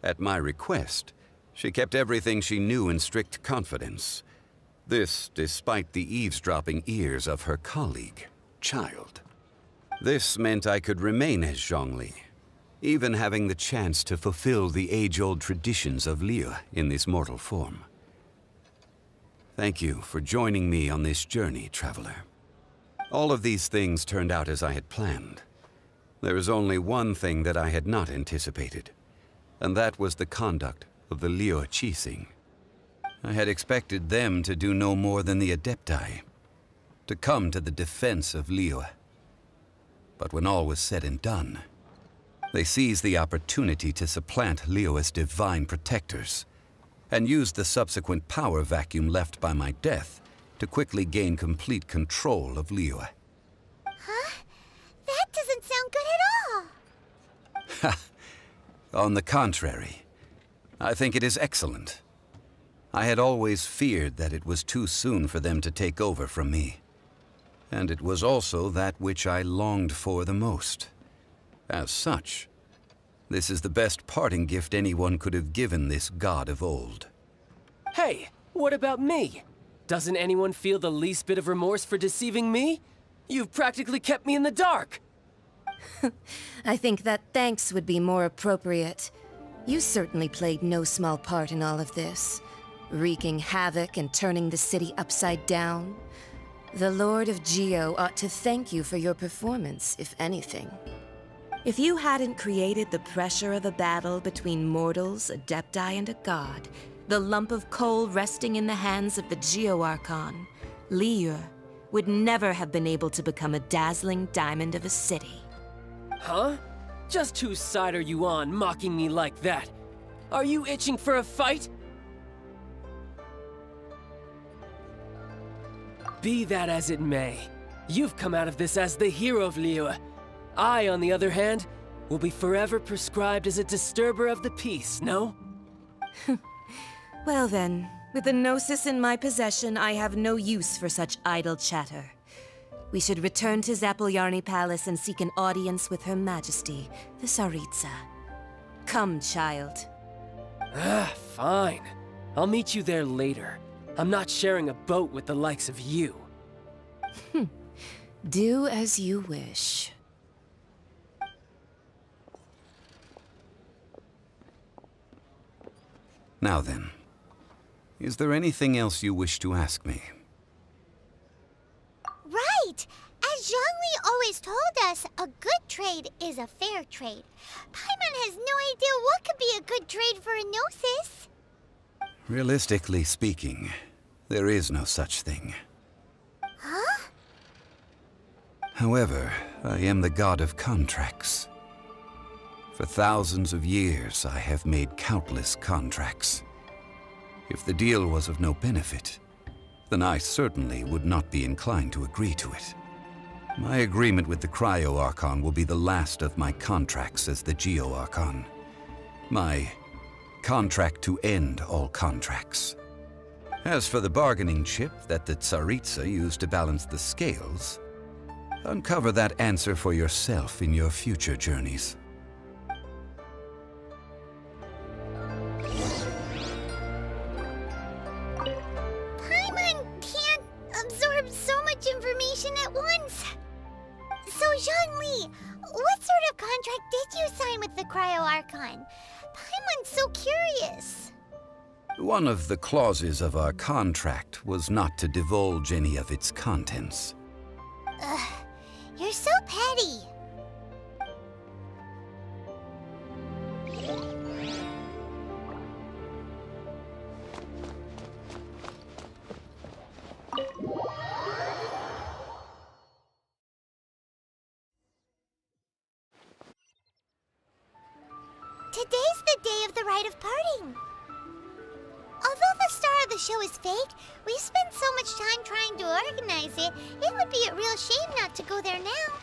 At my request, she kept everything she knew in strict confidence. This despite the eavesdropping ears of her colleague, Child. This meant I could remain as Zhongli, even having the chance to fulfill the age-old traditions of Liyue in this mortal form. Thank you for joining me on this journey, Traveler. All of these things turned out as I had planned. There is only one thing that I had not anticipated, and that was the conduct of the Liyue Qixing. I had expected them to do no more than the Adepti, to come to the defense of Liyue. But when all was said and done, they seized the opportunity to supplant Liyue's divine protectors, and used the subsequent power vacuum left by my death to quickly gain complete control of Liyue. Huh? That doesn't sound good at all. Ha! On the contrary, I think it is excellent. I had always feared that it was too soon for them to take over from me. And it was also that which I longed for the most. As such, this is the best parting gift anyone could have given this god of old. Hey, what about me? Doesn't anyone feel the least bit of remorse for deceiving me? You've practically kept me in the dark! I think that thanks would be more appropriate. You certainly played no small part in all of this, wreaking havoc and turning the city upside down. The Lord of Geo ought to thank you for your performance, if anything. If you hadn't created the pressure of a battle between mortals, Adepti, and a god, the lump of coal resting in the hands of the Geo-Archon, Liyue would never have been able to become a dazzling diamond of a city. Huh? Just whose side are you on, mocking me like that? Are you itching for a fight? Be that as it may, you've come out of this as the hero of Liyue. I, on the other hand, will be forever prescribed as a disturber of the peace, no? Well then, with the Gnosis in my possession, I have no use for such idle chatter. We should return to Zapoljarny Palace and seek an audience with Her Majesty, the Tsaritsa. Come, child. Ah, fine. I'll meet you there later. I'm not sharing a boat with the likes of you. Do as you wish. Now then, is there anything else you wish to ask me? Right! As Zhongli always told us, a good trade is a fair trade. Paimon has no idea what could be a good trade for a Gnosis. Realistically speaking, there is no such thing. Huh? However, I am the god of contracts. For thousands of years, I have made countless contracts. If the deal was of no benefit, then I certainly would not be inclined to agree to it. My agreement with the Cryo-Archon will be the last of my contracts as the Geo-Archon. My contract to end all contracts. As for the bargaining chip that the Tsaritsa used to balance the scales, uncover that answer for yourself in your future journeys. Paimon can't absorb so much information at once. So, Zhongli, what sort of contract did you sign with the Cryo-Archon? Paimon's so curious. One of the clauses of our contract was not to divulge any of its contents. Ugh, you're so petty. Today's the day of the rite of parting. Although the star of the show is fake, we spent so much time trying to organize it, it would be a real shame not to go there now.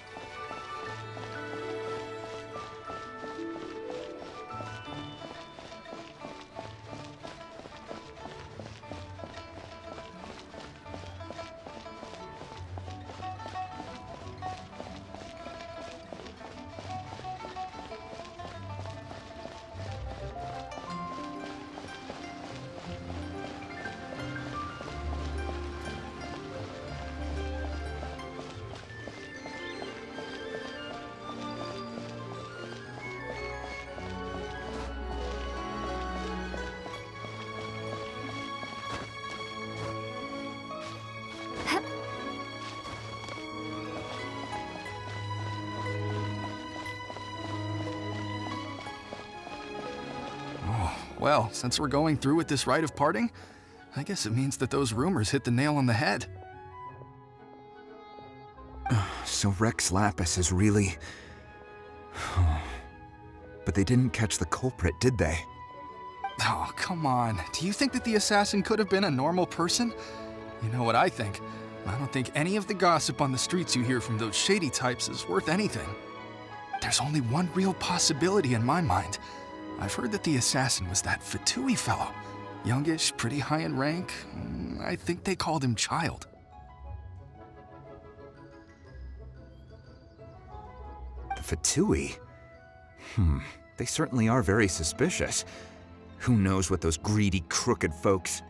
Well, since we're going through with this rite of parting, I guess it means that those rumors hit the nail on the head. So Rex Lapis is really... But they didn't catch the culprit, did they? Oh, come on. Do you think that the assassin could have been a normal person? You know what I think. I don't think any of the gossip on the streets you hear from those shady types is worth anything. There's only one real possibility in my mind. I've heard that the assassin was that Fatui fellow. Youngish, pretty high in rank. I think they called him Child. The Fatui? They certainly are very suspicious. Who knows what those greedy, crooked folks...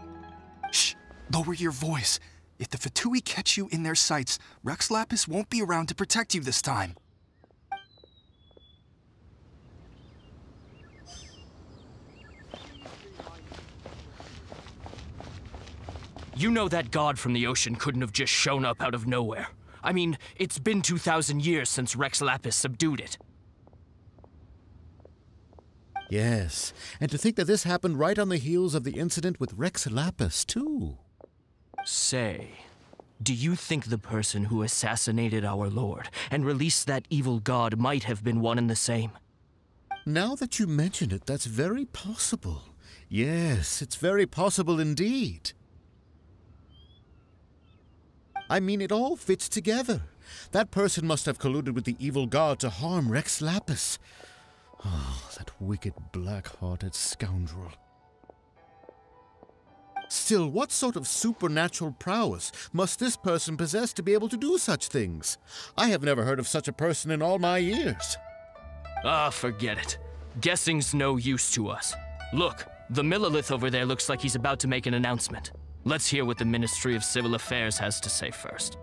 Shh! Lower your voice. If the Fatui catch you in their sights, Rex Lapis won't be around to protect you this time. You know that god from the ocean couldn't have just shown up out of nowhere. I mean, it's been 2,000 years since Rex Lapis subdued it. Yes, and to think that this happened right on the heels of the incident with Rex Lapis, too. Say, Do you think the person who assassinated our lord and released that evil god might have been one and the same? Now that you mention it, that's very possible. Yes, it's very possible indeed. I mean, it all fits together. That person must have colluded with the evil god to harm Rex Lapis. Oh, that wicked, black-hearted scoundrel. Still, what sort of supernatural prowess must this person possess to be able to do such things? I have never heard of such a person in all my years. Ah, forget it. Guessing's no use to us. Look, the Millilith over there looks like he's about to make an announcement. Let's hear what the Ministry of Civil Affairs has to say first.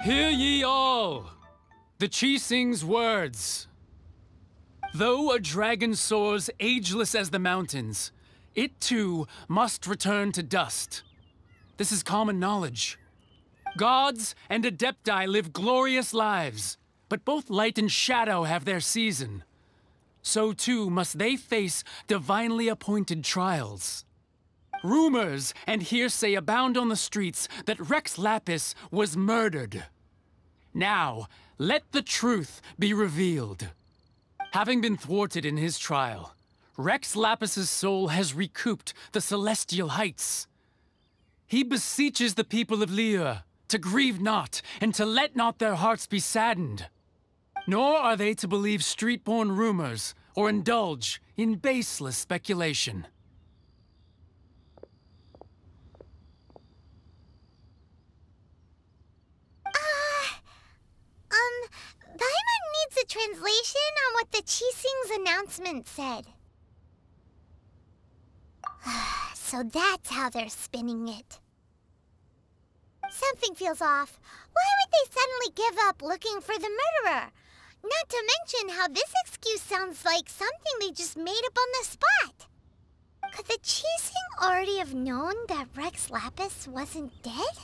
Hear ye all, the Qixing's words. Though a dragon soars ageless as the mountains, it too must return to dust. This is common knowledge. Gods and Adepti live glorious lives, but both light and shadow have their season. So too must they face divinely appointed trials. Rumors and hearsay abound on the streets that Rex Lapis was murdered. Now, let the truth be revealed. Having been thwarted in his trial, Rex Lapis's soul has recouped the celestial heights. He beseeches the people of Liyue to grieve not and to let not their hearts be saddened. Nor are they to believe street-born rumors or indulge in baseless speculation. Paimon needs a translation on what the Qixing's announcement said. So that's how they're spinning it. Something feels off. Why would they suddenly give up looking for the murderer? Not to mention how this excuse sounds like something they just made up on the spot. Could the Qixing already have known that Rex Lapis wasn't dead?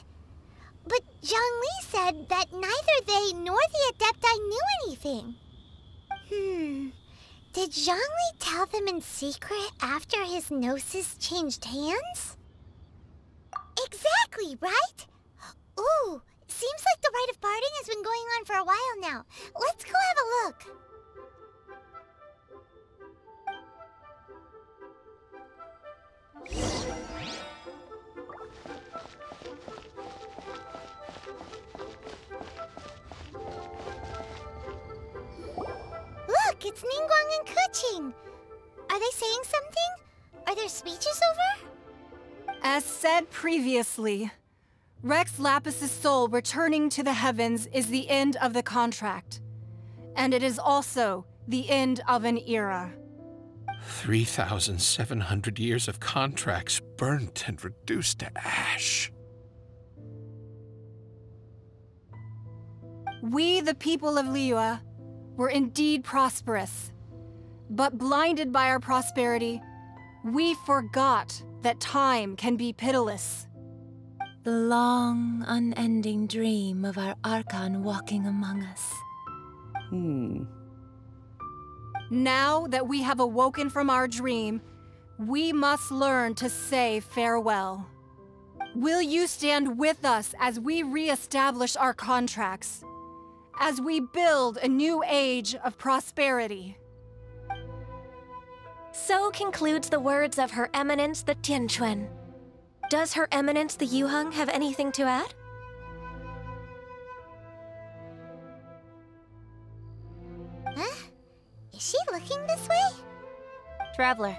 But Zhongli said that neither they nor the Adepti knew anything. Did Zhongli tell them in secret after his gnosis changed hands? Exactly, right? Ooh, seems like the rite of parting has been going on for a while now. Let's go have a look. Look, it's Ningguang and Keqing. Are they saying something? Are their speeches over? As said previously, Rex Lapis's soul returning to the heavens is the end of the contract. And it is also the end of an era. 3,700 years of contracts burnt and reduced to ash. We, the people of Liyue, were indeed prosperous. But blinded by our prosperity, we forgot that time can be pitiless. The long, unending dream of our Archon walking among us. Now that we have awoken from our dream, we must learn to say farewell. Will you stand with us as we re-establish our contracts? As we build a new age of prosperity? So concludes the words of Her Eminence the Tianquan. Does Her Eminence the Yuheng have anything to add? Huh? Is she looking this way? Traveler.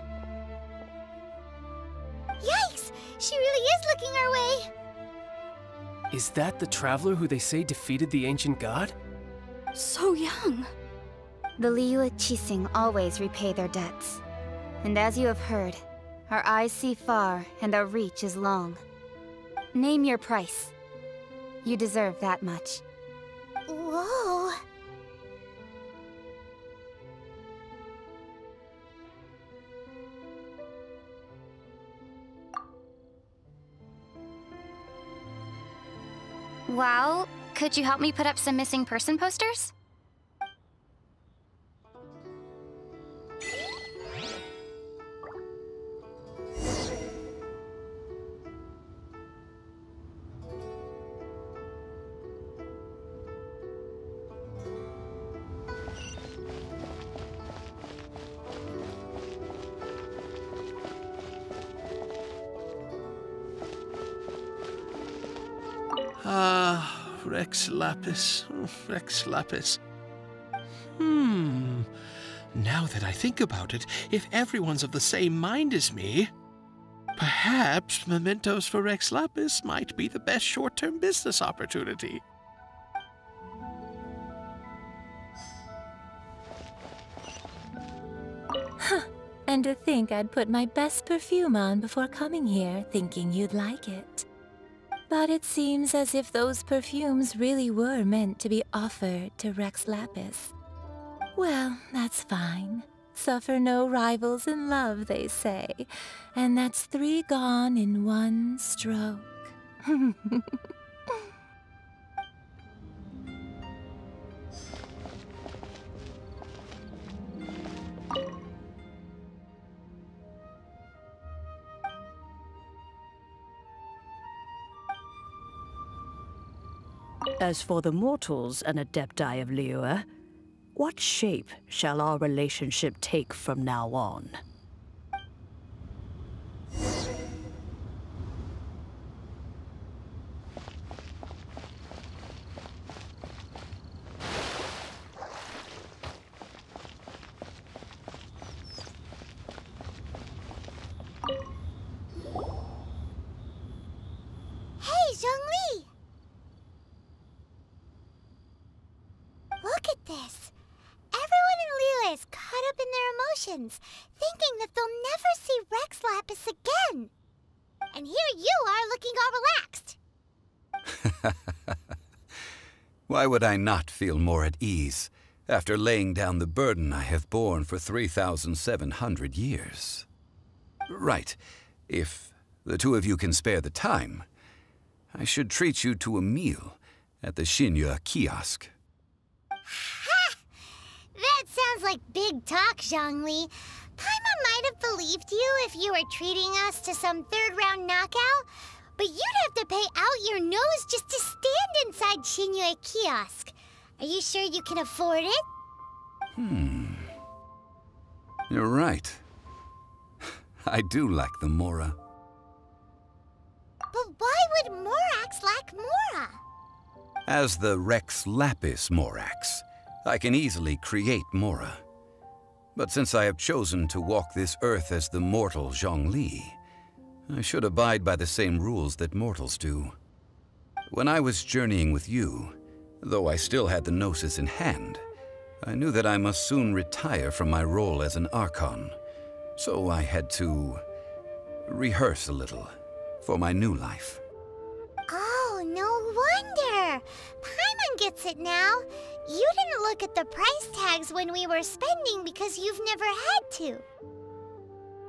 Yikes! She really is looking our way! Is that the traveler who they say defeated the ancient god? So young. The Liyue Qixing always repay their debts. And as you have heard, our eyes see far and our reach is long. Name your price. You deserve that much. Whoa! Well, Could you help me put up some missing person posters? Ah, Rex Lapis, Rex Lapis. Now that I think about it, if everyone's of the same mind as me, perhaps mementos for Rex Lapis might be the best short-term business opportunity. And to think I'd put my best perfume on before coming here, thinking you'd like it. But it seems as if those perfumes really were meant to be offered to Rex Lapis. Well, that's fine. Suffer no rivals in love, they say. And that's 3 gone in 1 stroke. As for the mortals and Adepti of Liyue, what shape shall our relationship take from now on? Hey, Zhongli! Look at this. Everyone in Liyue is caught up in their emotions, thinking that they'll never see Rex Lapis again. And here you are looking all relaxed. Why would I not feel more at ease after laying down the burden I have borne for 3,700 years? Right. If the two of you can spare the time, I should treat you to a meal at the Xinyue kiosk. Ha! That sounds like big talk, Zhongli. Paimon might have believed you if you were treating us to some third-round knockout, but you'd have to pay out your nose just to stand inside Xinyue kiosk. Are you sure you can afford it? You're right. I do lack the Mora. But why would Morax lack Mora? As the Rex Lapis Morax, I can easily create Mora. But since I have chosen to walk this earth as the mortal Zhongli, I should abide by the same rules that mortals do. When I was journeying with you, though I still had the Gnosis in hand, I knew that I must soon retire from my role as an Archon, so I had to rehearse a little for my new life. Oh, no wonder. Paimon gets it now. You didn't look at the price tags when we were spending because you've never had to.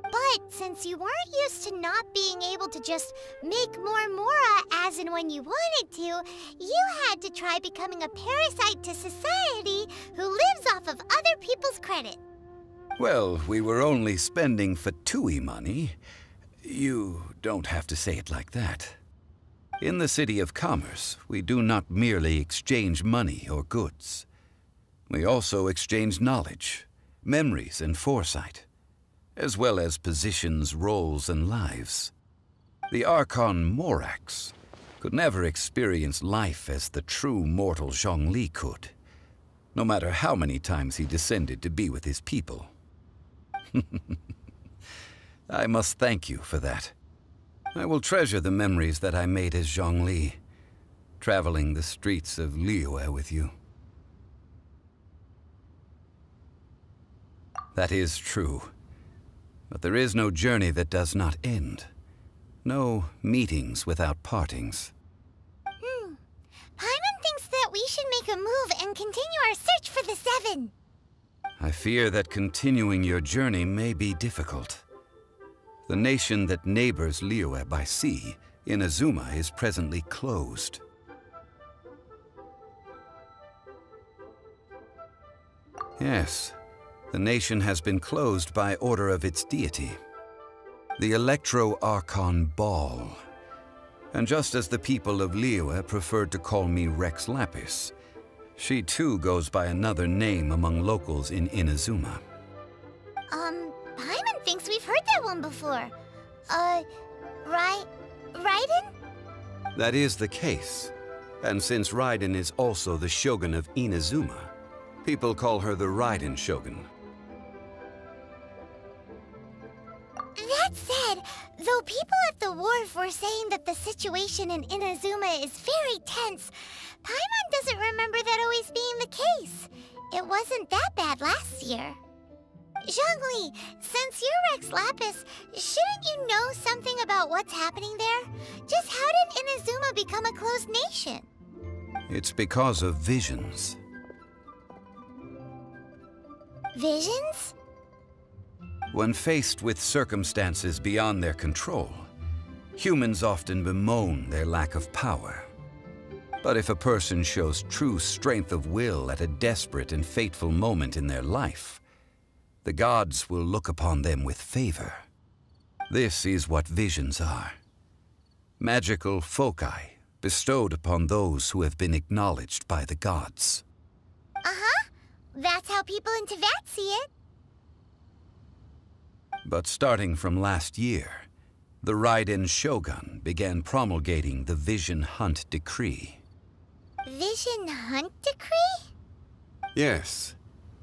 But since you weren't used to not being able to just make more Mora as and when you wanted to, you had to try becoming a parasite to society who lives off of other people's credit. Well, we were only spending Fatui money. You don't have to say it like that. In the City of Commerce, we do not merely exchange money or goods. We also exchange knowledge, memories, and foresight, as well as positions, roles, and lives. The Archon Morax could never experience life as the true mortal Zhongli could, no matter how many times he descended to be with his people. I must thank you for that. I will treasure the memories that I made as Zhongli, traveling the streets of Liyue with you. That is true. But there is no journey that does not end. No meetings without partings. Paimon thinks that we should make a move and continue our search for the 7. I fear that continuing your journey may be difficult. The nation that neighbors Liyue by sea, Inazuma, is presently closed. Yes, the nation has been closed by order of its deity, the Electro-Archon Ball. And just as the people of Liyue preferred to call me Rex Lapis, she too goes by another name among locals in Inazuma. Paimon thinks we've heard that one before. Raiden? That is the case. And since Raiden is also the Shogun of Inazuma, people call her the Raiden Shogun. That said, though people at the wharf were saying that the situation in Inazuma is very tense, Paimon doesn't remember that always being the case. It wasn't that bad last year. Zhongli, since you're Rex Lapis, shouldn't you know something about what's happening there? Just how did Inazuma become a closed nation? It's because of visions. Visions? When faced with circumstances beyond their control, humans often bemoan their lack of power. But if a person shows true strength of will at a desperate and fateful moment in their life, the gods will look upon them with favor. This is what visions are. Magical foci bestowed upon those who have been acknowledged by the gods. Uh-huh. That's how people in Teyvat see it. But starting from last year, the Raiden Shogun began promulgating the Vision Hunt Decree. Vision Hunt Decree? Yes.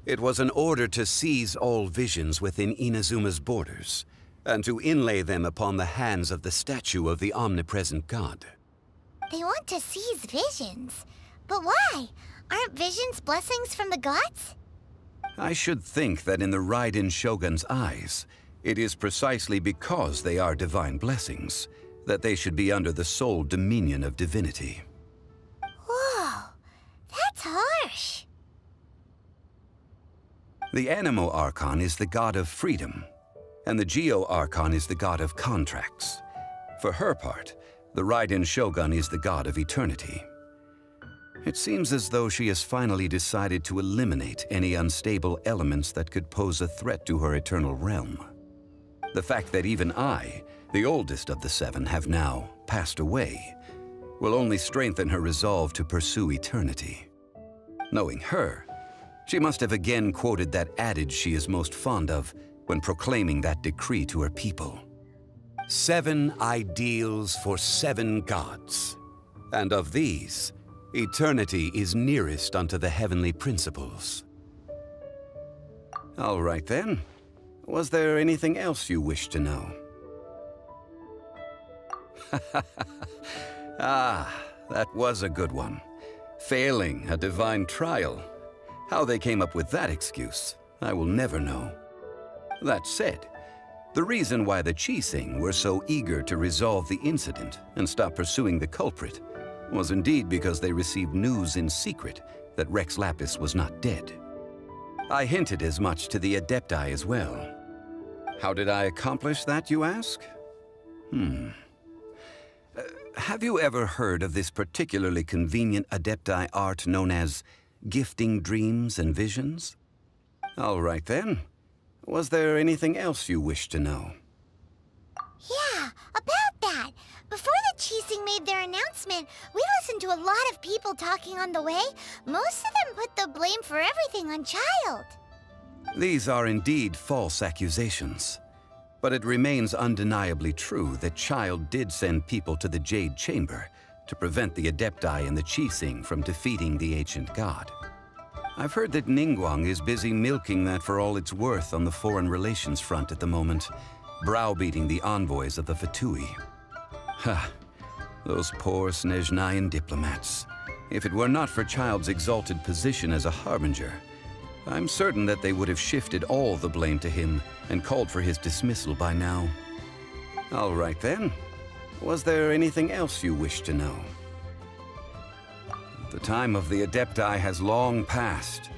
It was an order to seize all visions within Inazuma's borders, and to inlay them upon the hands of the statue of the omnipresent god. They want to seize visions. But why? Aren't visions blessings from the gods? I should think that in the Raiden Shogun's eyes, it is precisely because they are divine blessings that they should be under the sole dominion of divinity. Whoa, that's harsh. The Animo Archon is the god of freedom, and the Geo Archon is the god of contracts. For her part, the Raiden Shogun is the god of eternity. It seems as though she has finally decided to eliminate any unstable elements that could pose a threat to her eternal realm. The fact that even I, the oldest of the seven, have now passed away, will only strengthen her resolve to pursue eternity. Knowing her, she must have again quoted that adage she is most fond of when proclaiming that decree to her people. 7 ideals for 7 gods, and of these, eternity is nearest unto the heavenly principles. All right then. Was there anything else you wish to know? Ah, that was a good one. Failing a divine trial. How they came up with that excuse, I will never know. That said, the reason why the Qixing were so eager to resolve the incident and stop pursuing the culprit was indeed because they received news in secret that Rex Lapis was not dead. I hinted as much to the Adepti as well. How did I accomplish that, you ask? Have you ever heard of this particularly convenient Adepti art known as gifting dreams and visions? All right then. Was there anything else you wish to know? Yeah, about that. Before the Qixing made their announcement, we listened to a lot of people talking on the way. Most of them put the blame for everything on Child. These are indeed false accusations. But it remains undeniably true that Child did send people to the Jade Chamber to prevent the Adepti and the Qixing from defeating the ancient god. I've heard that Ningguang is busy milking that for all it's worth on the foreign relations front at the moment, browbeating the envoys of the Fatui. Ha! Those poor Snezhnayan diplomats. If it were not for Child's exalted position as a harbinger, I'm certain that they would have shifted all the blame to him and called for his dismissal by now. All right then. Was there anything else you wish to know? The time of the Adepti has long passed.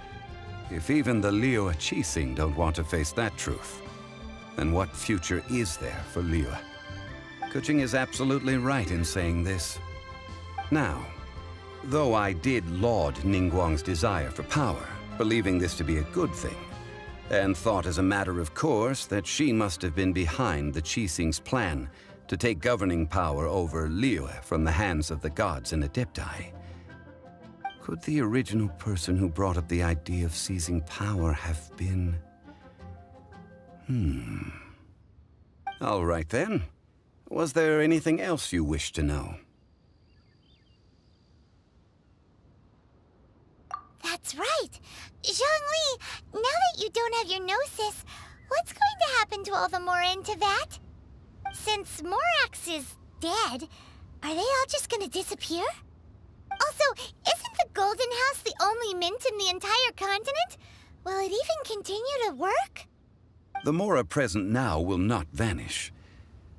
If even the Liyue Qixing don't want to face that truth, then what future is there for Liyue? Keqing is absolutely right in saying this. Now, though I did laud Ningguang's desire for power believing this to be a good thing, and thought as a matter of course that she must have been behind the Qixing's plan to take governing power over Liyue from the hands of the gods and Adepti. Could the original person who brought up the idea of seizing power have been... All right then. Was there anything else you wished to know? That's right. Zhongli, now that you don't have your gnosis, what's going to happen to all the Mora in Teyvat? Since Morax is dead, are they all just gonna disappear? Also, isn't the Golden House the only mint in the entire continent? Will it even continue to work? The Mora present now will not vanish.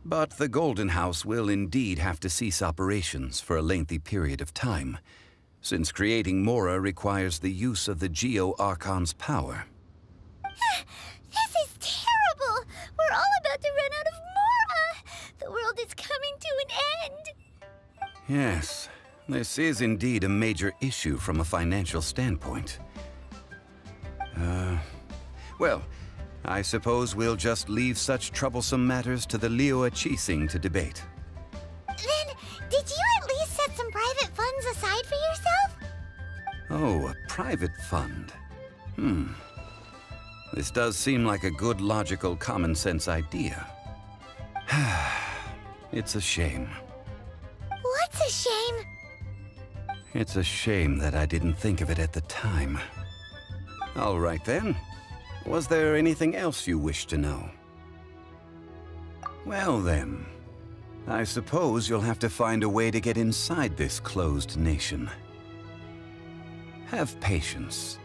But the Golden House will indeed have to cease operations for a lengthy period of time, since creating Mora requires the use of the Geo-Archon's power. This is terrible! We're all about to run out of Mora! The world is coming to an end! Yes, this is indeed a major issue from a financial standpoint. Well, I suppose we'll just leave such troublesome matters to the Liyue Qixing to debate. Then, did you at least set some private funds aside for yourself? Oh, a private fund. This does seem like a good, logical, common-sense idea. It's a shame. What's a shame? It's a shame that I didn't think of it at the time. All right then. Was there anything else you wished to know? Well then, I suppose you'll have to find a way to get inside this closed nation. Have patience.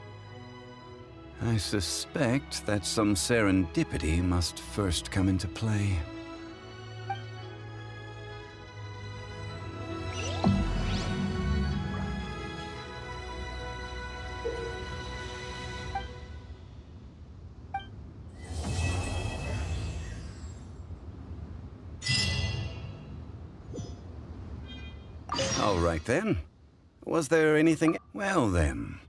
I suspect that some serendipity must first come into play. All right then. Was there anything... Well then,